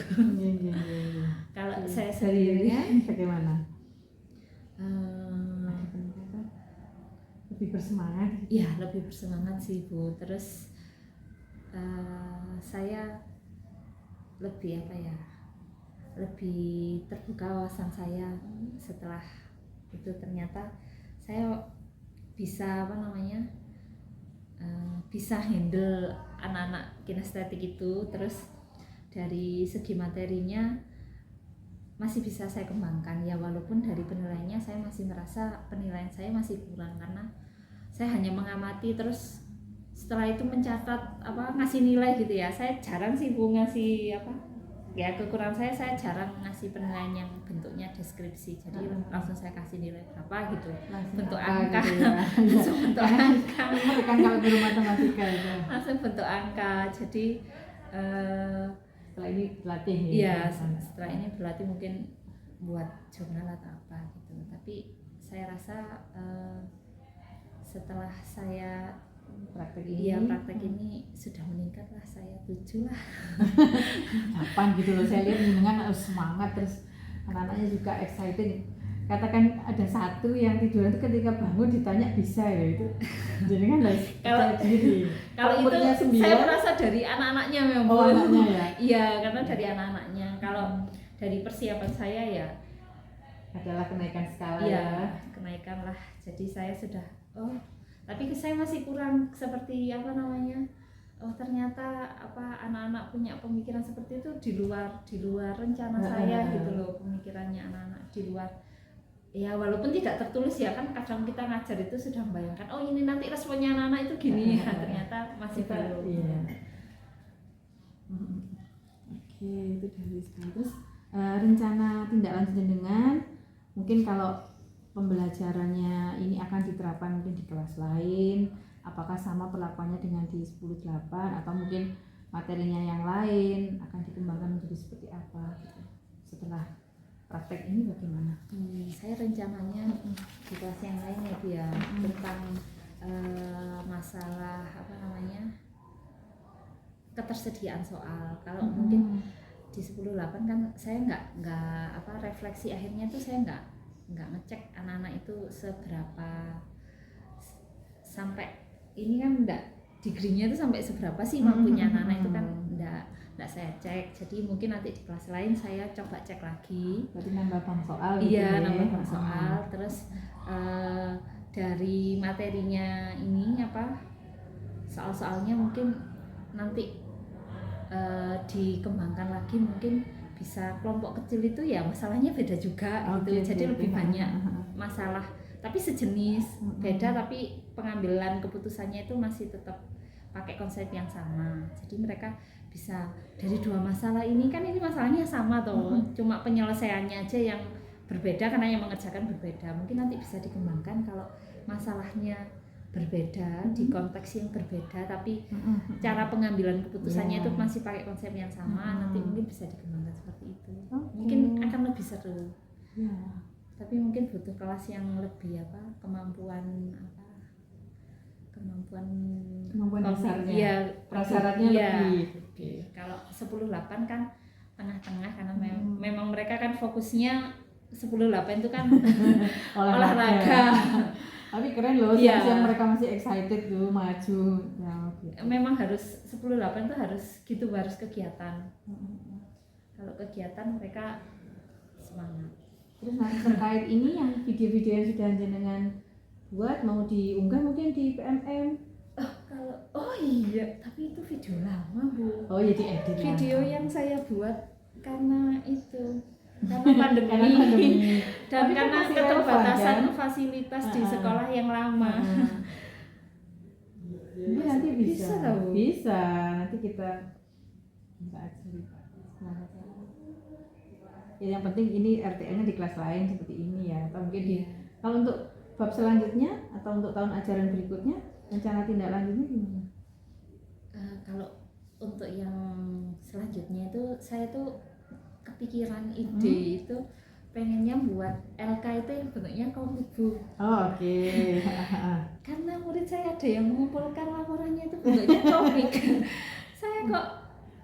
[SPEAKER 2] Kalau saya sendiri
[SPEAKER 1] bagaimana? Lebih bersemangat?
[SPEAKER 2] Iya, lebih bersemangat sih Bu. Terus saya lebih lebih terbuka wawasan saya setelah itu. Ternyata saya bisa bisa handle anak-anak kinestetik itu. Terus dari segi materinya masih bisa saya kembangkan ya, walaupun dari penilaiannya saya masih merasa penilaian saya masih kurang karena saya hanya mengamati terus setelah itu mencatat ngasih nilai gitu ya. Saya jarang sih Bu ngasih ya, kekurangan saya jarang ngasih penilaian yang bentuknya deskripsi, jadi langsung saya kasih nilai berapa gitu, bentuk angka
[SPEAKER 1] gitu ya.
[SPEAKER 2] langsung bentuk angka
[SPEAKER 1] kan kalau guru matematika itu
[SPEAKER 2] langsung bentuk angka. Jadi
[SPEAKER 1] setelah ini berlatih
[SPEAKER 2] iya, setelah ini berlatih mungkin buat jurnal atau apa gitu. Tapi saya rasa setelah saya praktek ini sudah meningkat lah, saya 7 lah.
[SPEAKER 1] 8 gitu loh, saya lihat jenengan semangat, terus anak-anaknya juga excited. Katakan ada satu yang tidur itu ketika bangun ditanya bisa ya, itu jenengan lah
[SPEAKER 2] kalau itu saya merasa dari anak-anaknya memang.
[SPEAKER 1] Anaknya ya?
[SPEAKER 2] Iya, karena dari anak-anaknya. Kalau dari persiapan saya ya
[SPEAKER 1] adalah kenaikan skala
[SPEAKER 2] ya, kenaikan lah. Jadi saya sudah tapi saya masih kurang seperti ternyata anak-anak punya pemikiran seperti itu di luar rencana saya gitu loh, pemikirannya anak-anak di luar ya, walaupun tidak tertulis ya, kan kadang kita ngajar itu sudah membayangkan ini nanti responnya anak-anak itu gini ya, ternyata masih belum.
[SPEAKER 1] Iya. Oke, itu dari sekarang. Terus rencana tindak lanjut dengan mungkin kalau pembelajarannya ini akan diterapkan mungkin di kelas lain, apakah sama perlakuannya dengan di 10-8 atau mungkin materinya yang lain akan dikembangkan menjadi seperti apa gitu. Setelah praktek ini bagaimana?
[SPEAKER 2] Saya rencananya di kelas yang lain ya Bu ya, tentang masalah ketersediaan soal. Kalau mungkin di 10-8 kan saya nggak refleksi akhirnya tuh saya nggak ngecek anak-anak itu seberapa sampai ini kan degree-nya itu sampai seberapa sih mampunya anak-anak itu kan enggak saya cek. Jadi mungkin nanti di kelas lain saya coba cek lagi.
[SPEAKER 1] Berarti nambah bank soal
[SPEAKER 2] iya, nambah bank soal. Terus dari materinya ini soal-soalnya mungkin nanti dikembangkan lagi mungkin bisa kelompok kecil itu ya masalahnya beda juga
[SPEAKER 1] Oke,
[SPEAKER 2] gitu. Jadi
[SPEAKER 1] oke,
[SPEAKER 2] lebih
[SPEAKER 1] oke.
[SPEAKER 2] banyak masalah tapi sejenis, beda tapi pengambilan keputusannya itu masih tetap pakai konsep yang sama. Jadi mereka bisa dari dua masalah ini kan ini masalahnya sama toh, cuma penyelesaiannya aja yang berbeda karena yang mengerjakan berbeda. Mungkin nanti bisa dikembangkan kalau masalahnya berbeda di konteks yang berbeda tapi cara pengambilan keputusannya
[SPEAKER 1] Ya.
[SPEAKER 2] itu masih pakai konsep yang sama. Nanti mungkin bisa dikembangkan seperti itu.
[SPEAKER 1] Oke.
[SPEAKER 2] Mungkin akan lebih seru.
[SPEAKER 1] Ya.
[SPEAKER 2] Tapi mungkin butuh kelas yang lebih kemampuan
[SPEAKER 1] Kemampuan
[SPEAKER 2] kognitif.
[SPEAKER 1] dasarnya.
[SPEAKER 2] Iya,
[SPEAKER 1] Prasyaratnya
[SPEAKER 2] iya.
[SPEAKER 1] lebih. Oke.
[SPEAKER 2] Kalau 10-8 kan tengah-tengah karena memang mereka kan fokusnya 10-8 itu kan olahraga.
[SPEAKER 1] Tapi keren loh,
[SPEAKER 2] Iya.
[SPEAKER 1] yang mereka masih excited tuh maju. Ya, gitu.
[SPEAKER 2] Memang harus 10-8 tuh harus gitu, harus kegiatan. Kalau kegiatan mereka semangat.
[SPEAKER 1] Terus nah, terkait ini yang video-video yang sudah jenengan buat mau diunggah mungkin di PMM.
[SPEAKER 2] Oh iya, tapi itu video lama Bu.
[SPEAKER 1] Oh ya diedit lah.
[SPEAKER 2] Video yang saya buat karena pandemi,
[SPEAKER 1] Karena pandemi.
[SPEAKER 2] dan
[SPEAKER 1] Tapi kan
[SPEAKER 2] karena
[SPEAKER 1] masih
[SPEAKER 2] keterbatasan
[SPEAKER 1] relevan, kan?
[SPEAKER 2] fasilitas di
[SPEAKER 1] Ah, ah.
[SPEAKER 2] sekolah yang lama.
[SPEAKER 1] Ini nanti bisa.
[SPEAKER 2] Bisa tahu.
[SPEAKER 1] Bisa. Nanti kita bisa cerita. Ya, yang penting ini RTL-nya di kelas lain seperti ini ya. Atau mungkin di kalau untuk bab selanjutnya atau untuk tahun ajaran berikutnya rencana tindak lanjutnya gimana?
[SPEAKER 2] Kalau untuk yang selanjutnya itu saya tuh kepikiran ide itu pengennya buat LK itu yang bentuknya komik Bu.
[SPEAKER 1] Oh, oke.
[SPEAKER 2] Karena murid saya ada yang mengumpulkan laporannya itu bentuknya komik. Saya kok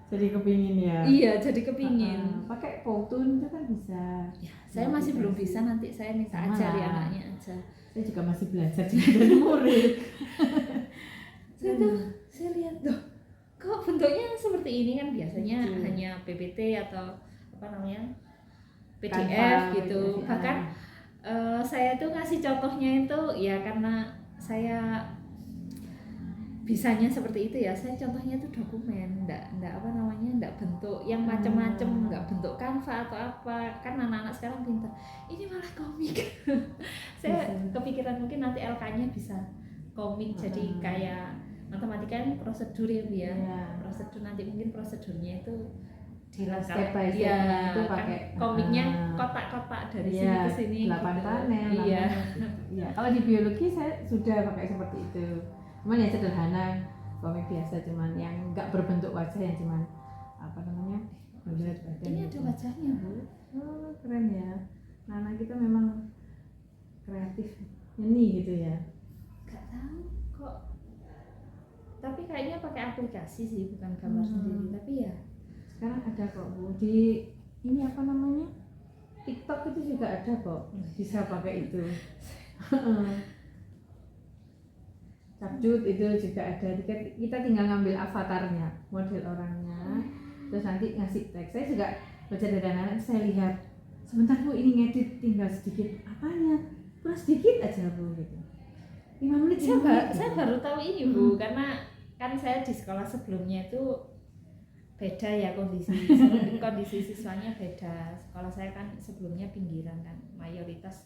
[SPEAKER 1] Jadi kepingin ya.
[SPEAKER 2] iya jadi kepingin.
[SPEAKER 1] Pakai Powtoon itu kan bisa.
[SPEAKER 2] Ya, saya masih belum bisa, nanti saya minta
[SPEAKER 1] Sama
[SPEAKER 2] ajari
[SPEAKER 1] lah.
[SPEAKER 2] anaknya aja.
[SPEAKER 1] Saya juga masih belajar juga dari murid.
[SPEAKER 2] Saya lihat tuh kok bentuknya seperti ini kan biasanya
[SPEAKER 1] Lucu.
[SPEAKER 2] hanya PPT atau PDF
[SPEAKER 1] Tanpa
[SPEAKER 2] gitu.
[SPEAKER 1] PDF.
[SPEAKER 2] Bahkan saya tuh ngasih contohnya itu ya karena saya bisanya seperti itu ya, saya contohnya itu dokumen, enggak bentuk yang macam-macam, enggak bentuk kanva atau apa, kan anak-anak sekarang pintar, ini malah komik. Saya kepikiran mungkin nanti LK-nya bisa komik, jadi kayak matematika kan prosedur ya Bu ya,
[SPEAKER 1] Iya.
[SPEAKER 2] prosedur nanti mungkin prosedurnya itu
[SPEAKER 1] Step by step-nya
[SPEAKER 2] ya,
[SPEAKER 1] itu
[SPEAKER 2] kan
[SPEAKER 1] pakai
[SPEAKER 2] komiknya kotak-kotak dari sini
[SPEAKER 1] Iya,
[SPEAKER 2] ke sini
[SPEAKER 1] 8
[SPEAKER 2] gitu.
[SPEAKER 1] panel.
[SPEAKER 2] Iya.
[SPEAKER 1] Iya. Kalau di biologi saya sudah pakai seperti itu. Cuman yang sederhana, komik biasa cuman yang enggak berbentuk wajah, yang cuman bulat badan.
[SPEAKER 2] Ini ada
[SPEAKER 1] gitu.
[SPEAKER 2] wajahnya Bu.
[SPEAKER 1] Oh, keren ya. Nah, kita memang kreatif, seni gitu ya.
[SPEAKER 2] Gak tahu kok, tapi kayaknya pakai aplikasi sih, bukan gambar sendiri, tapi ya
[SPEAKER 1] Sekarang ada kok Bu di ini TikTok itu juga ada kok, bisa pakai itu. Capcut itu juga ada, kita tinggal ngambil avatarnya, model orangnya, terus nanti ngasih teks. Saya juga belajar dari anak-anak, saya lihat sebentar Bu ini ngedit tinggal sedikit, apanya kurang sedikit aja Bu gitu, 5 menit
[SPEAKER 2] saya baru tahu ini Bu, karena kan saya di sekolah sebelumnya itu beda ya kondisi siswanya beda. Sekolah saya kan sebelumnya pinggiran kan, mayoritas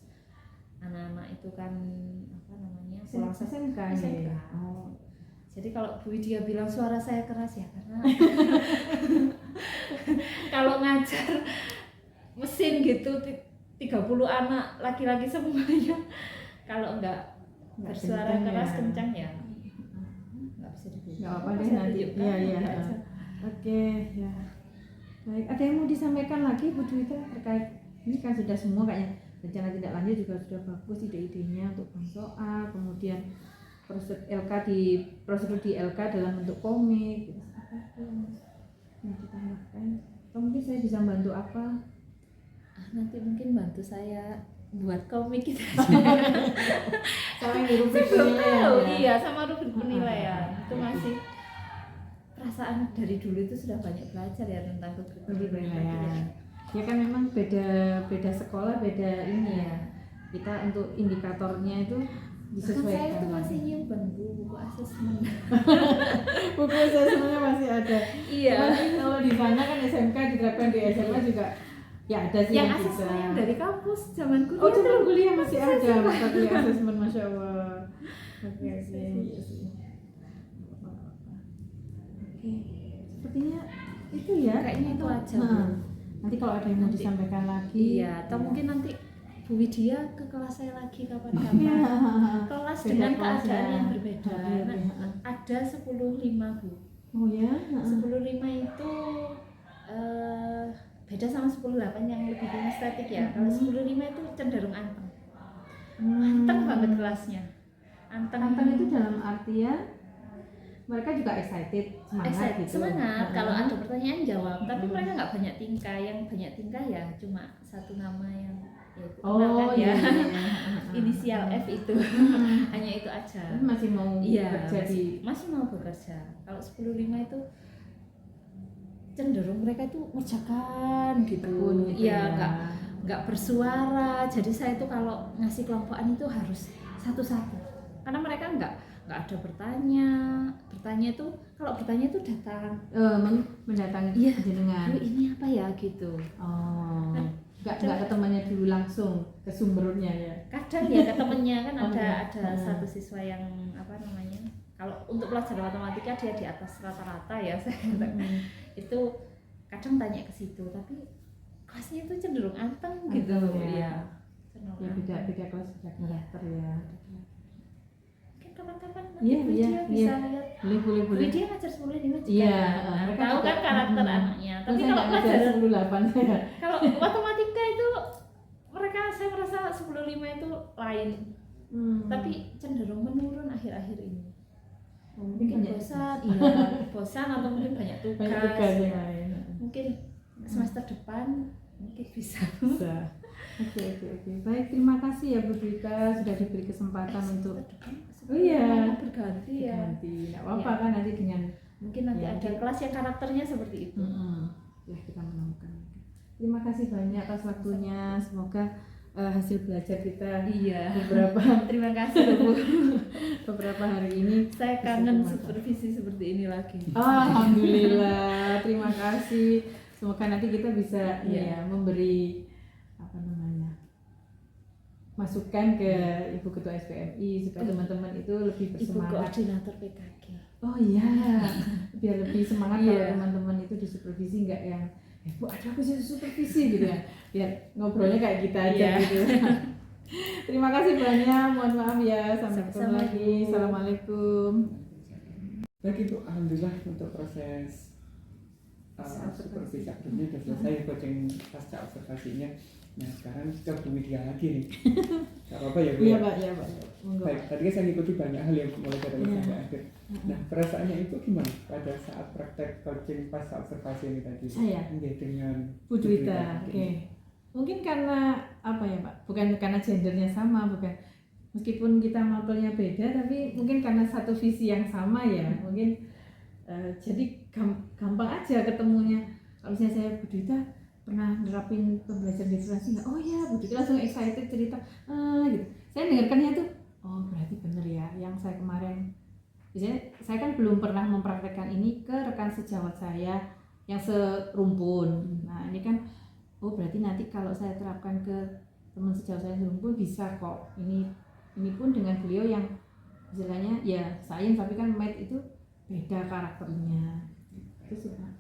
[SPEAKER 2] anak-anak itu kan pulang
[SPEAKER 1] SMK.
[SPEAKER 2] Oh. Jadi kalau Bu Widya bilang suara saya keras ya karena kalau ngajar mesin gitu 30 anak laki-laki semuanya, kalau enggak bersuara
[SPEAKER 1] kencang
[SPEAKER 2] keras
[SPEAKER 1] ya.
[SPEAKER 2] kencang ya enggak bisa dibuka.
[SPEAKER 1] Nggak apa deh nanti. Iya. Oke ya. Baik, ada yang mau disampaikan lagi Bu Dwita terkait ini kan sudah semua kayaknya, rencana tindak lanjut juga sudah bagus, ide-idenya untuk bank soal, kemudian prosedur di LK dalam bentuk komik. Apa yang ditambahkan? Atau mungkin saya bisa bantu apa?
[SPEAKER 2] Nanti mungkin bantu saya buat komik gitu.
[SPEAKER 1] Sama yang rubrik
[SPEAKER 2] Belum tahu,
[SPEAKER 1] penilaian ya.
[SPEAKER 2] iya sama rubrik penilaian itu masih perasaan dari dulu itu sudah banyak belajar ya tentang rubrik penilaian.
[SPEAKER 1] Ya kan memang beda sekolah, beda ini ya.
[SPEAKER 2] Iya.
[SPEAKER 1] Kita untuk indikatornya itu
[SPEAKER 2] Bahkan saya
[SPEAKER 1] disesuaikan.
[SPEAKER 2] tuh masih nyimpen buku asesmen.
[SPEAKER 1] Buku asesmennya masih ada.
[SPEAKER 2] Iya.
[SPEAKER 1] Cuman kalau di sana kan SMK diterapkan di SMA juga ya ada sih
[SPEAKER 2] Yang
[SPEAKER 1] yang
[SPEAKER 2] asesmen
[SPEAKER 1] bisa.
[SPEAKER 2] yang dari kampus zaman kuliah.
[SPEAKER 1] Oh, zaman kuliah masih ada mata kuliah asesmen, Masya Allah. Oke, Oke, sepertinya itu ya.
[SPEAKER 2] Kayaknya itu aja, Bu.
[SPEAKER 1] Nah, nanti kalau ada yang mau
[SPEAKER 2] Nanti.
[SPEAKER 1] disampaikan lagi.
[SPEAKER 2] Iya, atau mungkin nanti Bu Widya ke kelas saya lagi
[SPEAKER 1] Iya.
[SPEAKER 2] kapan-kapan. Kelas
[SPEAKER 1] Beda
[SPEAKER 2] dengan
[SPEAKER 1] kelas
[SPEAKER 2] keadaan
[SPEAKER 1] ya.
[SPEAKER 2] yang berbeda.
[SPEAKER 1] Iya, iya.
[SPEAKER 2] Ada 10.5, Bu.
[SPEAKER 1] Oh ya.
[SPEAKER 2] 10.5 itu beda sama 10.8 yang lebih kinestetik ya. Kalau 10.5 itu cenderung anteng. Anteng banget kelasnya.
[SPEAKER 1] Anteng itu dalam artian mereka juga excited, semangat
[SPEAKER 2] Excited,
[SPEAKER 1] gitu.
[SPEAKER 2] semangat.
[SPEAKER 1] Heeh.
[SPEAKER 2] Kalau ada pertanyaan jawab, tapi mereka nggak banyak tingkah. Yang banyak tingkah ya cuma satu nama yang ya itu kenal
[SPEAKER 1] Oh
[SPEAKER 2] kan
[SPEAKER 1] iya.
[SPEAKER 2] ya.
[SPEAKER 1] Iya.
[SPEAKER 2] Inisial F itu. Hanya itu aja.
[SPEAKER 1] Tapi masih mau
[SPEAKER 2] Iya,
[SPEAKER 1] bekerja di
[SPEAKER 2] masih mau bekerja. Kalau 10.5 itu cenderung mereka itu ngerjakan gitu.
[SPEAKER 1] tekun gitu
[SPEAKER 2] Iya,
[SPEAKER 1] ya.
[SPEAKER 2] nggak bersuara. Jadi saya itu kalau ngasih kelompokan itu harus satu-satu. Karena mereka nggak ada bertanya itu kalau bertanya itu datang.
[SPEAKER 1] mendatangi
[SPEAKER 2] Iya.
[SPEAKER 1] jenengan.
[SPEAKER 2] Bu, ini apa ya gitu.
[SPEAKER 1] Oh.
[SPEAKER 2] Kan
[SPEAKER 1] Nggak ke temannya dulu langsung ke sumbernya ya.
[SPEAKER 2] Kadang ya ke temennya kan
[SPEAKER 1] Oh, iya.
[SPEAKER 2] ada satu siswa yang apa namanya, kalau untuk pelajaran matematika dia di atas rata-rata ya saya katakan. itu kadang tanya ke situ, tapi kelasnya itu cenderung anteng gitu
[SPEAKER 1] Anteng, ya.
[SPEAKER 2] ya. Cenderung
[SPEAKER 1] Ya
[SPEAKER 2] anteng.
[SPEAKER 1] beda kelas beda karakter ya.
[SPEAKER 2] Mungkin kapan-kapan
[SPEAKER 1] Iya,
[SPEAKER 2] nanti
[SPEAKER 1] iya,
[SPEAKER 2] dia bisa
[SPEAKER 1] iya.
[SPEAKER 2] lihat.
[SPEAKER 1] Boleh.
[SPEAKER 2] Dia ngajar 10.5 juga.
[SPEAKER 1] Iya,
[SPEAKER 2] Nah,
[SPEAKER 1] mereka
[SPEAKER 2] tahu
[SPEAKER 1] juga-
[SPEAKER 2] kan karakter
[SPEAKER 1] Mm-mm.
[SPEAKER 2] anaknya. Tapi
[SPEAKER 1] Terus
[SPEAKER 2] kalau
[SPEAKER 1] saya ngajar
[SPEAKER 2] pelajaran
[SPEAKER 1] 10-8 ya.
[SPEAKER 2] kalau matematika itu mereka saya merasa 10.5 itu lain. Tapi cenderung menurun akhir-akhir ini.
[SPEAKER 1] mungkin
[SPEAKER 2] Mungkin
[SPEAKER 1] banyak
[SPEAKER 2] bosan, iya, bosan atau mungkin banyak tugas.
[SPEAKER 1] banyak tugas yang
[SPEAKER 2] ya.
[SPEAKER 1] lain.
[SPEAKER 2] Mungkin semester depan mungkin bisa.
[SPEAKER 1] Bisa. Oke. Baik, terima kasih ya Bu Dwita sudah diberi kesempatan untuk Oh iya.
[SPEAKER 2] berganti ya.
[SPEAKER 1] ganti. Nggak apa-apa
[SPEAKER 2] Iya.
[SPEAKER 1] kan nanti dengan
[SPEAKER 2] Mungkin nanti
[SPEAKER 1] Ya,
[SPEAKER 2] ada
[SPEAKER 1] mungkin-
[SPEAKER 2] kelas yang karakternya seperti itu.
[SPEAKER 1] ya kita menemukan. Terima kasih banyak atas waktunya. Semoga hasil belajar kita
[SPEAKER 2] Iya.
[SPEAKER 1] beberapa
[SPEAKER 2] Terima kasih Bu.
[SPEAKER 1] beberapa hari ini.
[SPEAKER 2] Saya
[SPEAKER 1] Bisa
[SPEAKER 2] kangen
[SPEAKER 1] bermanfaat.
[SPEAKER 2] supervisi seperti ini lagi.
[SPEAKER 1] Alhamdulillah, terima kasih. Semoga nanti kita bisa
[SPEAKER 2] Iya.
[SPEAKER 1] ya memberi apa namanya masukan ke Ibu Ketua SPMI supaya teman-teman itu lebih
[SPEAKER 2] Ibu
[SPEAKER 1] bersemangat.
[SPEAKER 2] koordinator PKG.
[SPEAKER 1] Oh iya, biar lebih semangat
[SPEAKER 2] Iya.
[SPEAKER 1] kalau teman-teman itu disupervisi, nggak yang Bu ada aku sih supervisi gitu ya. Biar ngobrolnya kayak kita aja
[SPEAKER 2] Iya.
[SPEAKER 1] gitu. Terima kasih banyak, mohon maaf ya, sampai ketemu
[SPEAKER 2] Sama-sama,
[SPEAKER 1] lagi.
[SPEAKER 2] Bu.
[SPEAKER 1] Assalamualaikum.
[SPEAKER 6] Baik Ibu, alhamdulillah untuk proses supervisi sebelumnya sudah selesai, coaching pasca observasinya. Nah sekarang kita Bu Widya lagi nih. Gak apa-apa ya Bu
[SPEAKER 1] Iya
[SPEAKER 6] ya?
[SPEAKER 1] Pak, iya Pak. Monggo.
[SPEAKER 6] Baik, tadi kan saya ngikuti banyak hal yang mulai dari awal
[SPEAKER 1] Iya.
[SPEAKER 6] sampai akhir. Nah perasaannya Ibu gimana pada saat praktek coaching pasca observasi ini tadi?
[SPEAKER 1] Saya?
[SPEAKER 6] Iya, dengan
[SPEAKER 1] Bu Dwita, oke. Mungkin karena apa ya Pak? Bukan karena gendernya sama, bukan. Meskipun kita mapelnya beda, tapi mungkin karena satu visi yang sama ya. Mungkin jadi gampang aja ketemunya. Kalau misalnya saya Bu Dwita pernah nerapin pembelajaran literasi nggak? Oh ya, Bu Dwita langsung excited cerita. Gitu. Saya dengarkannya tuh, oh berarti bener ya. Yang saya kemarin, biasanya saya kan belum pernah mempraktekkan ini ke rekan sejawat saya yang serumpun. Nah ini kan, oh berarti nanti kalau saya terapkan ke teman sejauh saya serumpun bisa kok. Ini pun dengan beliau yang istilahnya ya sains tapi kan math itu beda karakternya. Itu sih Pak.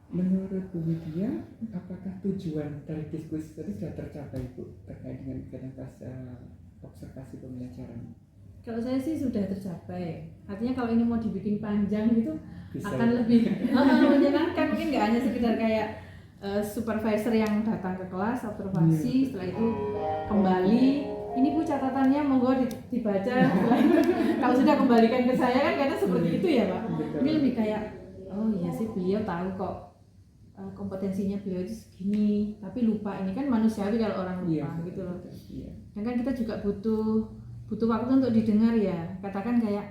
[SPEAKER 6] Menurut Bu Widya, apakah tujuan dari diskusi tadi sudah tercapai Bu terkait dengan kegiatan pasca observasi pembelajaran?
[SPEAKER 1] Kalau saya sih sudah tercapai. Artinya kalau ini mau dibikin panjang gitu
[SPEAKER 6] Bisa
[SPEAKER 1] akan
[SPEAKER 6] ya?
[SPEAKER 1] lebih menyenangkan. Mungkin nggak hanya sekedar kayak supervisor yang datang ke kelas observasi, setelah itu kembali. Ini Bu catatannya monggo dibaca. Setelah itu kalau sudah kembalikan ke saya kan karena seperti itu ya Pak. Ini lebih kayak oh iya sih beliau tahu kok kompetensinya beliau itu segini, tapi lupa. Ini kan manusiawi kalau orang lupa
[SPEAKER 6] Iya,
[SPEAKER 1] gitu loh.
[SPEAKER 6] Iya.
[SPEAKER 1] Dan kan kita juga butuh waktu untuk didengar ya. Katakan kayak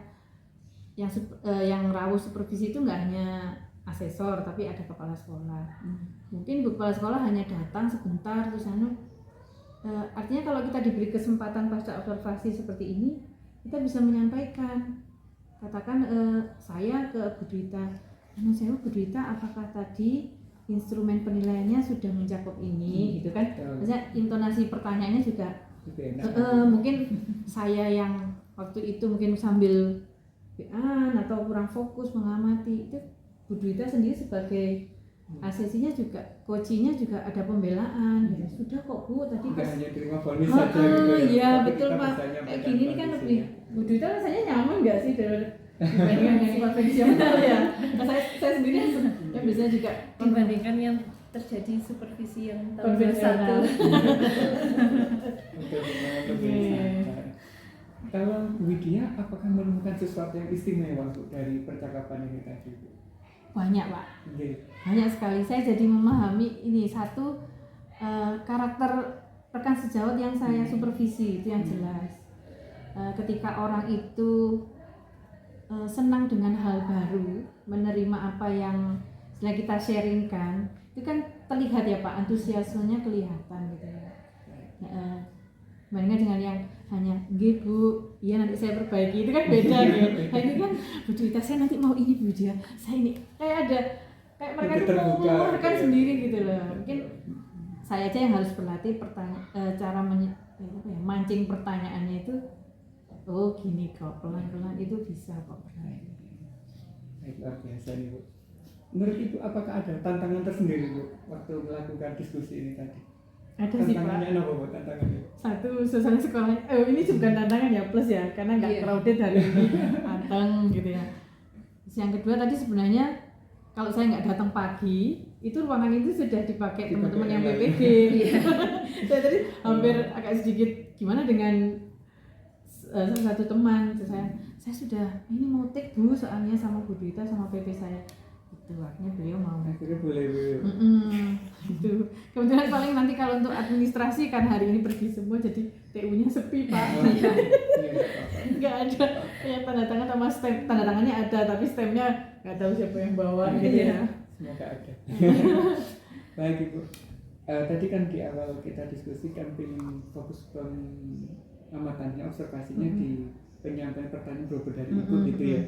[SPEAKER 1] yang rawuh supervisi itu nggak hanya asesor tapi ada kepala sekolah. Mungkin Bu kepala sekolah hanya datang sebentar terus Artinya kalau kita diberi kesempatan pasca observasi seperti ini, kita bisa menyampaikan, katakan saya ke Bu Dwita, saya Bu Dwita, apakah tadi instrumen penilaiannya sudah mencakup ini, gitu kan? Maksudnya intonasi pertanyaannya juga mungkin saya yang waktu itu mungkin sambil atau kurang fokus mengamati, itu Bu Dwita sendiri sebagai ACC-nya juga, coaching-nya juga ada pembelaan. Ya, sudah kok Bu, tadi
[SPEAKER 6] bukan
[SPEAKER 1] pas
[SPEAKER 6] hanya terima vonis saja gitu ya.
[SPEAKER 1] iya
[SPEAKER 6] Tapi
[SPEAKER 1] betul
[SPEAKER 6] kita
[SPEAKER 1] Pak,
[SPEAKER 6] bisa
[SPEAKER 1] kayak
[SPEAKER 6] nyampaikan
[SPEAKER 1] gini nih kan lebih
[SPEAKER 6] kondisinya.
[SPEAKER 1] Bu Dwita rasanya nyaman nggak sih dibandingkan yang konvensional ya. Nah, saya sendiri yang biasanya juga
[SPEAKER 2] Dibandingkan yang terjadi supervisi yang tahun
[SPEAKER 1] konvensional.
[SPEAKER 2] 21.
[SPEAKER 6] Betul, memang lebih santai. Kalau Widya, apakah menemukan sesuatu yang istimewa Bu dari percakapan ini tadi Bu?
[SPEAKER 1] Banyak Pak,
[SPEAKER 6] Oke.
[SPEAKER 1] banyak sekali. Saya jadi memahami ini satu karakter rekan sejawat yang saya supervisi, itu yang jelas. Ketika orang itu senang dengan hal baru, menerima apa yang sedang kita sharingkan, itu kan terlihat ya Pak, antusiasmenya kelihatan gitu ya. Bandingkan dengan yang hanya nggih Bu, iya nanti saya perbaiki, itu kan beda gitu. Nah ini kan Bu Dwita, saya nanti mau ini Bu dia, saya ini kayak mereka itu mengeluarkan sendiri gitu loh. Mungkin saya aja yang harus berlatih cara mancing pertanyaannya itu. Oh gini kok, pelan-pelan itu bisa kok.
[SPEAKER 6] Baik, luar biasa nih Bu. Menurut Ibu apakah ada tantangan tersendiri Bu waktu melakukan diskusi ini tadi?
[SPEAKER 1] Ada sih Pak.
[SPEAKER 6] Tantangannya apa Bu tantangannya?
[SPEAKER 1] Satu, suasana sekolah. Ini bukan tantangan ya, plus ya, karena nggak crowded hari ini, anteng gitu ya. Terus yang kedua tadi sebenarnya kalau saya nggak datang pagi, itu ruangan itu sudah dipakai teman-teman yang PPD. Saya tadi hampir agak sedikit gimana dengan salah satu teman, saya sudah ini mau take Bu soalnya sama Bu Dwita sama PP saya. Itu akhirnya beliau mau.
[SPEAKER 6] Akhirnya boleh Bu.
[SPEAKER 1] Itu kebetulan paling nanti kalau untuk administrasi kan hari ini pergi semua jadi TU-nya sepi Pak. Nggak ada ya tanda tangan sama stem, tanda tangannya ada tapi stemnya nggak tahu siapa yang bawa gitu ya.
[SPEAKER 6] Semoga ada. Baik Ibu. Tadi kan di awal kita diskusikan pengen fokus amatannya, observasinya di penyampaian pertanyaan berbeda dari Ibu gitu ya.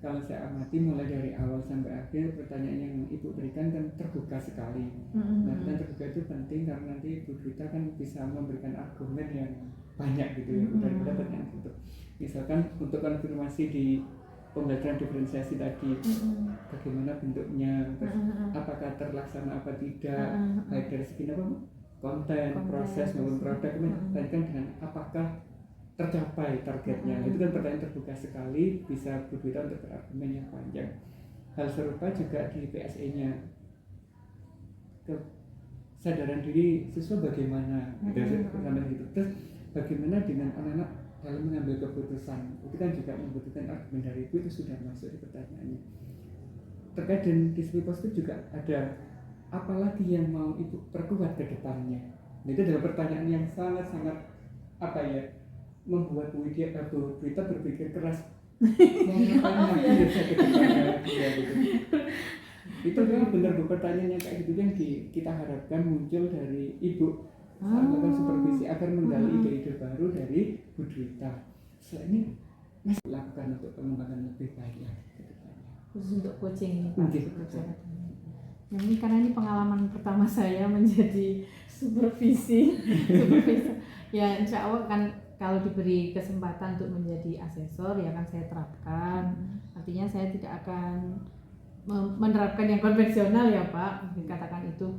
[SPEAKER 6] Kalau saya amati mulai dari awal sampai akhir pertanyaan yang Ibu berikan kan terbuka sekali. Nah, dan terbuka itu penting karena nanti Ibu Dwita kan bisa memberikan argumen yang banyak gitu ya daripada pertanyaan itu. Misalkan untuk konfirmasi di pembelajaran diferensiasi tadi, bagaimana bentuknya, terus apakah terlaksana apa tidak, baik dari segi apa konten, proses maupun produk, kan dengan apakah tercapai targetnya. Itu kan pertanyaan terbuka sekali, bisa Bu Dwita untuk berargumen yang panjang. Hal serupa juga di PSE-nya, kesadaran diri siswa bagaimana, gitu. Terus bagaimana dengan anak-anak dalam mengambil keputusan, itu kan juga membutuhkan argumen dari Ibu, itu sudah masuk di pertanyaannya. Terkait dengan disiplin positif juga ada apalagi yang mau Ibu perkuat ke depannya. Nah, itu adalah pertanyaan yang sangat-sangat membuat Bu Dwita berpikir keras. Itu memang benar Bu, pertanyaan yang kayak gitu yang kita harapkan muncul dari Ibu saat melakukan supervisi agar menggali ide-ide baru dari Bu Dwita. Setelah ini masih lakukan untuk pengembangan lebih baik lagi ke depannya.
[SPEAKER 1] Khusus untuk coaching ini Pak. Yang ini karena ini pengalaman pertama saya menjadi supervisi. Ya insya Allah kan kalau diberi kesempatan untuk menjadi asesor ya akan saya terapkan. Artinya saya tidak akan menerapkan yang konvensional ya Pak, dikatakan itu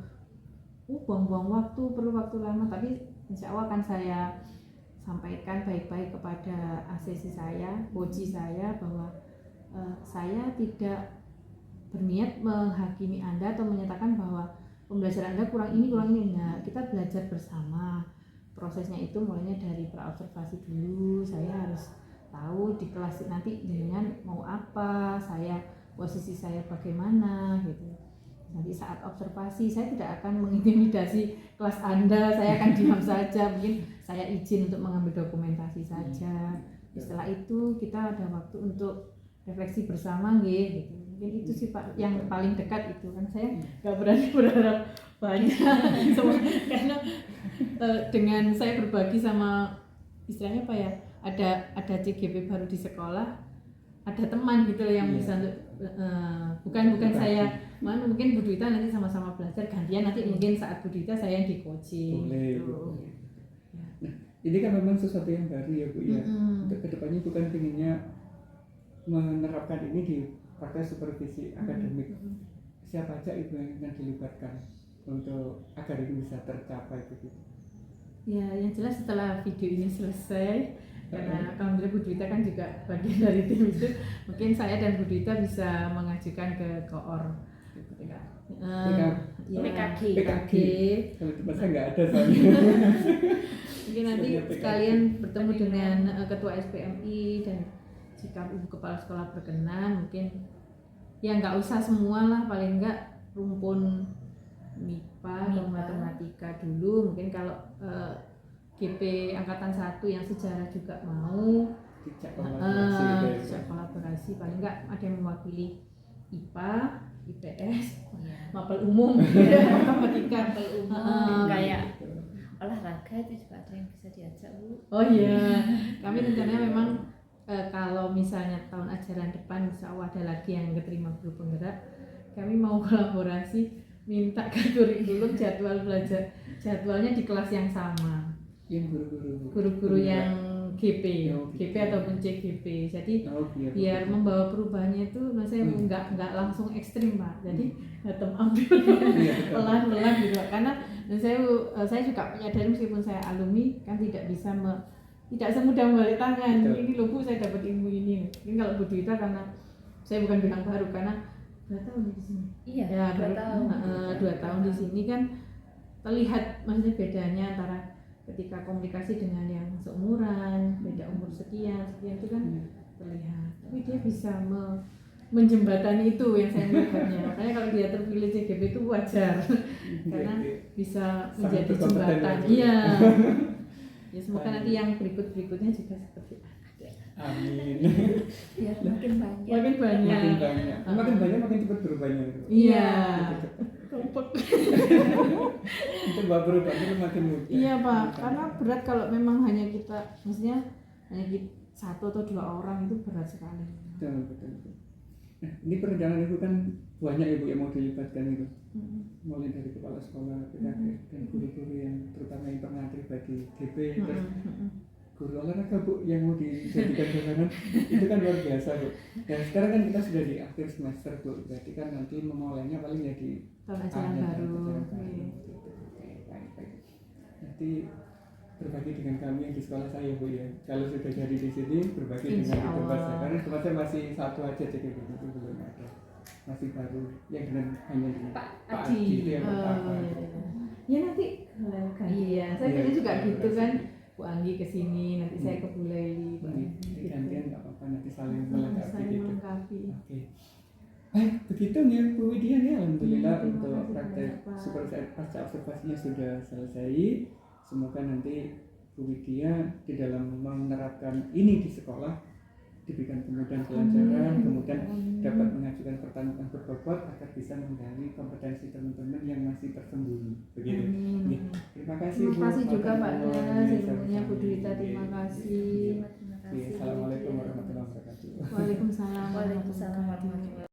[SPEAKER 1] buang-buang waktu, perlu waktu lama, tapi insya Allah akan saya sampaikan baik-baik kepada asesi saya, coach saya bahwa saya tidak berniat menghakimi Anda atau menyatakan bahwa pembelajaran Anda kurang ini. Nah, kita belajar bersama. Prosesnya itu mulainya dari praobservasi dulu. Saya harus tahu di kelas nanti dengan mau apa, posisi saya bagaimana gitu. Nanti saat observasi saya tidak akan mengintimidasi kelas Anda, saya akan diam saja, mungkin saya izin untuk mengambil dokumentasi saja. Setelah itu kita ada waktu untuk refleksi bersama nggih gitu. Mungkin itu sih Pak yang paling dekat itu kan saya nggak berani berharap banyak karena dengan saya berbagi sama istilahnya apa ya, ada CGP baru di sekolah, ada teman gitu loh yang bisa untuk bukan saya mungkin Bu Dwita nanti sama-sama belajar gantian, nanti mungkin saat Bu Dwita saya yang di coaching
[SPEAKER 6] boleh,
[SPEAKER 1] gitu.
[SPEAKER 6] Bu. Nah, ini kan memang sesuatu yang baru ya Bu ya. Untuk kedepannya bukan pinginnya menerapkan ini di praktek supervisi akademik. Siapa aja Ibu yang akan dilibatkan untuk agar ini bisa tercapai begitu?
[SPEAKER 1] Ya, yang jelas setelah video ini selesai, karena alhamdulillah Bu Dwita kan juga bagian dari tim itu, mungkin saya dan Bu Dwita bisa mengajukan ke KOR. PKG.
[SPEAKER 6] Kalau tempat saya nggak ada soalnya.
[SPEAKER 1] Mungkin nanti sekalian bertemu dengan Ketua SPMI dan jika Ibu Kepala Sekolah berkenan, mungkin ya nggak usah semua lah, paling nggak rumpun MIPA atau matematika dulu. Mungkin kalau GP angkatan 1 yang sejarah juga mau dijak kolaborasi, paling nggak ada yang mewakili IPA, IPS, mapel umum, matematika,
[SPEAKER 2] kayak olahraga itu juga ada yang bisa diajak Bu.
[SPEAKER 1] Oh iya, kami rencananya memang kalau misalnya tahun ajaran depan insya Allah ada lagi yang keterima guru penggerak, kami mau kolaborasi, minta ke kurikulum jadwal belajar, jadwalnya di kelas yang sama.
[SPEAKER 6] Yang
[SPEAKER 1] guru-guru yang GP, GP ataupun CGP. Jadi biar membawa perubahannya itu, maksudnya nggak langsung ekstrim Pak. Jadi bottom up pelan-pelan gitu. Karena saya juga menyadari meskipun saya alumni kan tidak bisa tidak semudah membalik tangan. Ini loh Bu, saya dapat ilmu ini. Ini kalau Bu Dwita karena saya bukan bidang baru, karena 2 tahun di sini.
[SPEAKER 2] Iya,
[SPEAKER 1] ya,
[SPEAKER 2] 2 tahun.
[SPEAKER 1] 2 tahun di sini kan terlihat maksudnya bedanya antara ketika komunikasi dengan yang seumuran, beda umur sekian itu kan terlihat. Tapi dia bisa menjembatani itu yang saya melihatnya. Makanya kalau dia terpilih CGP itu wajar, karena bisa menjadi jembatan. Iya. Ya semoga nanti yang berikutnya juga seperti itu.
[SPEAKER 6] Amin.
[SPEAKER 2] Biar makin banyak.
[SPEAKER 6] Makin banyak makin cepat berubahnya.
[SPEAKER 1] Iya. Kompak.
[SPEAKER 6] Itu perubahannya makin mudah.
[SPEAKER 1] Iya Pak, karena berat kalau memang hanya kita, maksudnya hanya 1 atau 2 orang itu berat sekali.
[SPEAKER 6] Betul. Nah, ini perencanaan Ibu kan banyak Ibu yang mau dilibatkan itu. Mulai dari kepala sekolah, PKG, dan guru-guru yang terutama yang pernah terlibat di GP, terus guru olahraga Bu yang mau dijadikan dosengan itu kan luar biasa Bu. Dan sekarang kan kita sudah di akhir semester Bu, berarti kan nanti memulainya paling ya di
[SPEAKER 1] tahun ajaran baru.
[SPEAKER 6] Baik. Nanti berbagi dengan kami yang di sekolah saya Bu ya. Kalau sudah jadi di sini berbagi dengan di tempat saya, karena tempat saya masih 1 aja jadi begitu, belum ada, masih baru yang dengan hanya dengan Pak Adi itu yang pertama.
[SPEAKER 1] Ya nanti gantian, saya kira juga gitu kan. Bu Anggi kesini, nanti saya ke Bu Leli.
[SPEAKER 6] Gantian nggak apa-apa, nanti saling melengkapi gitu. Oke. Baik, begitu ya Bu Widya ya. Alhamdulillah untuk praktek supervisi pasca observasinya sudah selesai. Semoga nanti Bu Widya di dalam menerapkan ini di sekolah diberikan kemudahan pelajaran, kemudian dapat mengajukan pertanyaan berbobot agar bisa menggali kompetensi teman-teman yang masih tersembunyi. Begitu. Terima kasih Bu.
[SPEAKER 1] Terima kasih juga Pak Das, ilmunya Bu Dwita, terima kasih.
[SPEAKER 6] Assalamualaikum warahmatullahi wabarakatuh.
[SPEAKER 1] Waalaikumsalam.
[SPEAKER 2] Waalaikumsalam warahmatullahi wabarakatuh.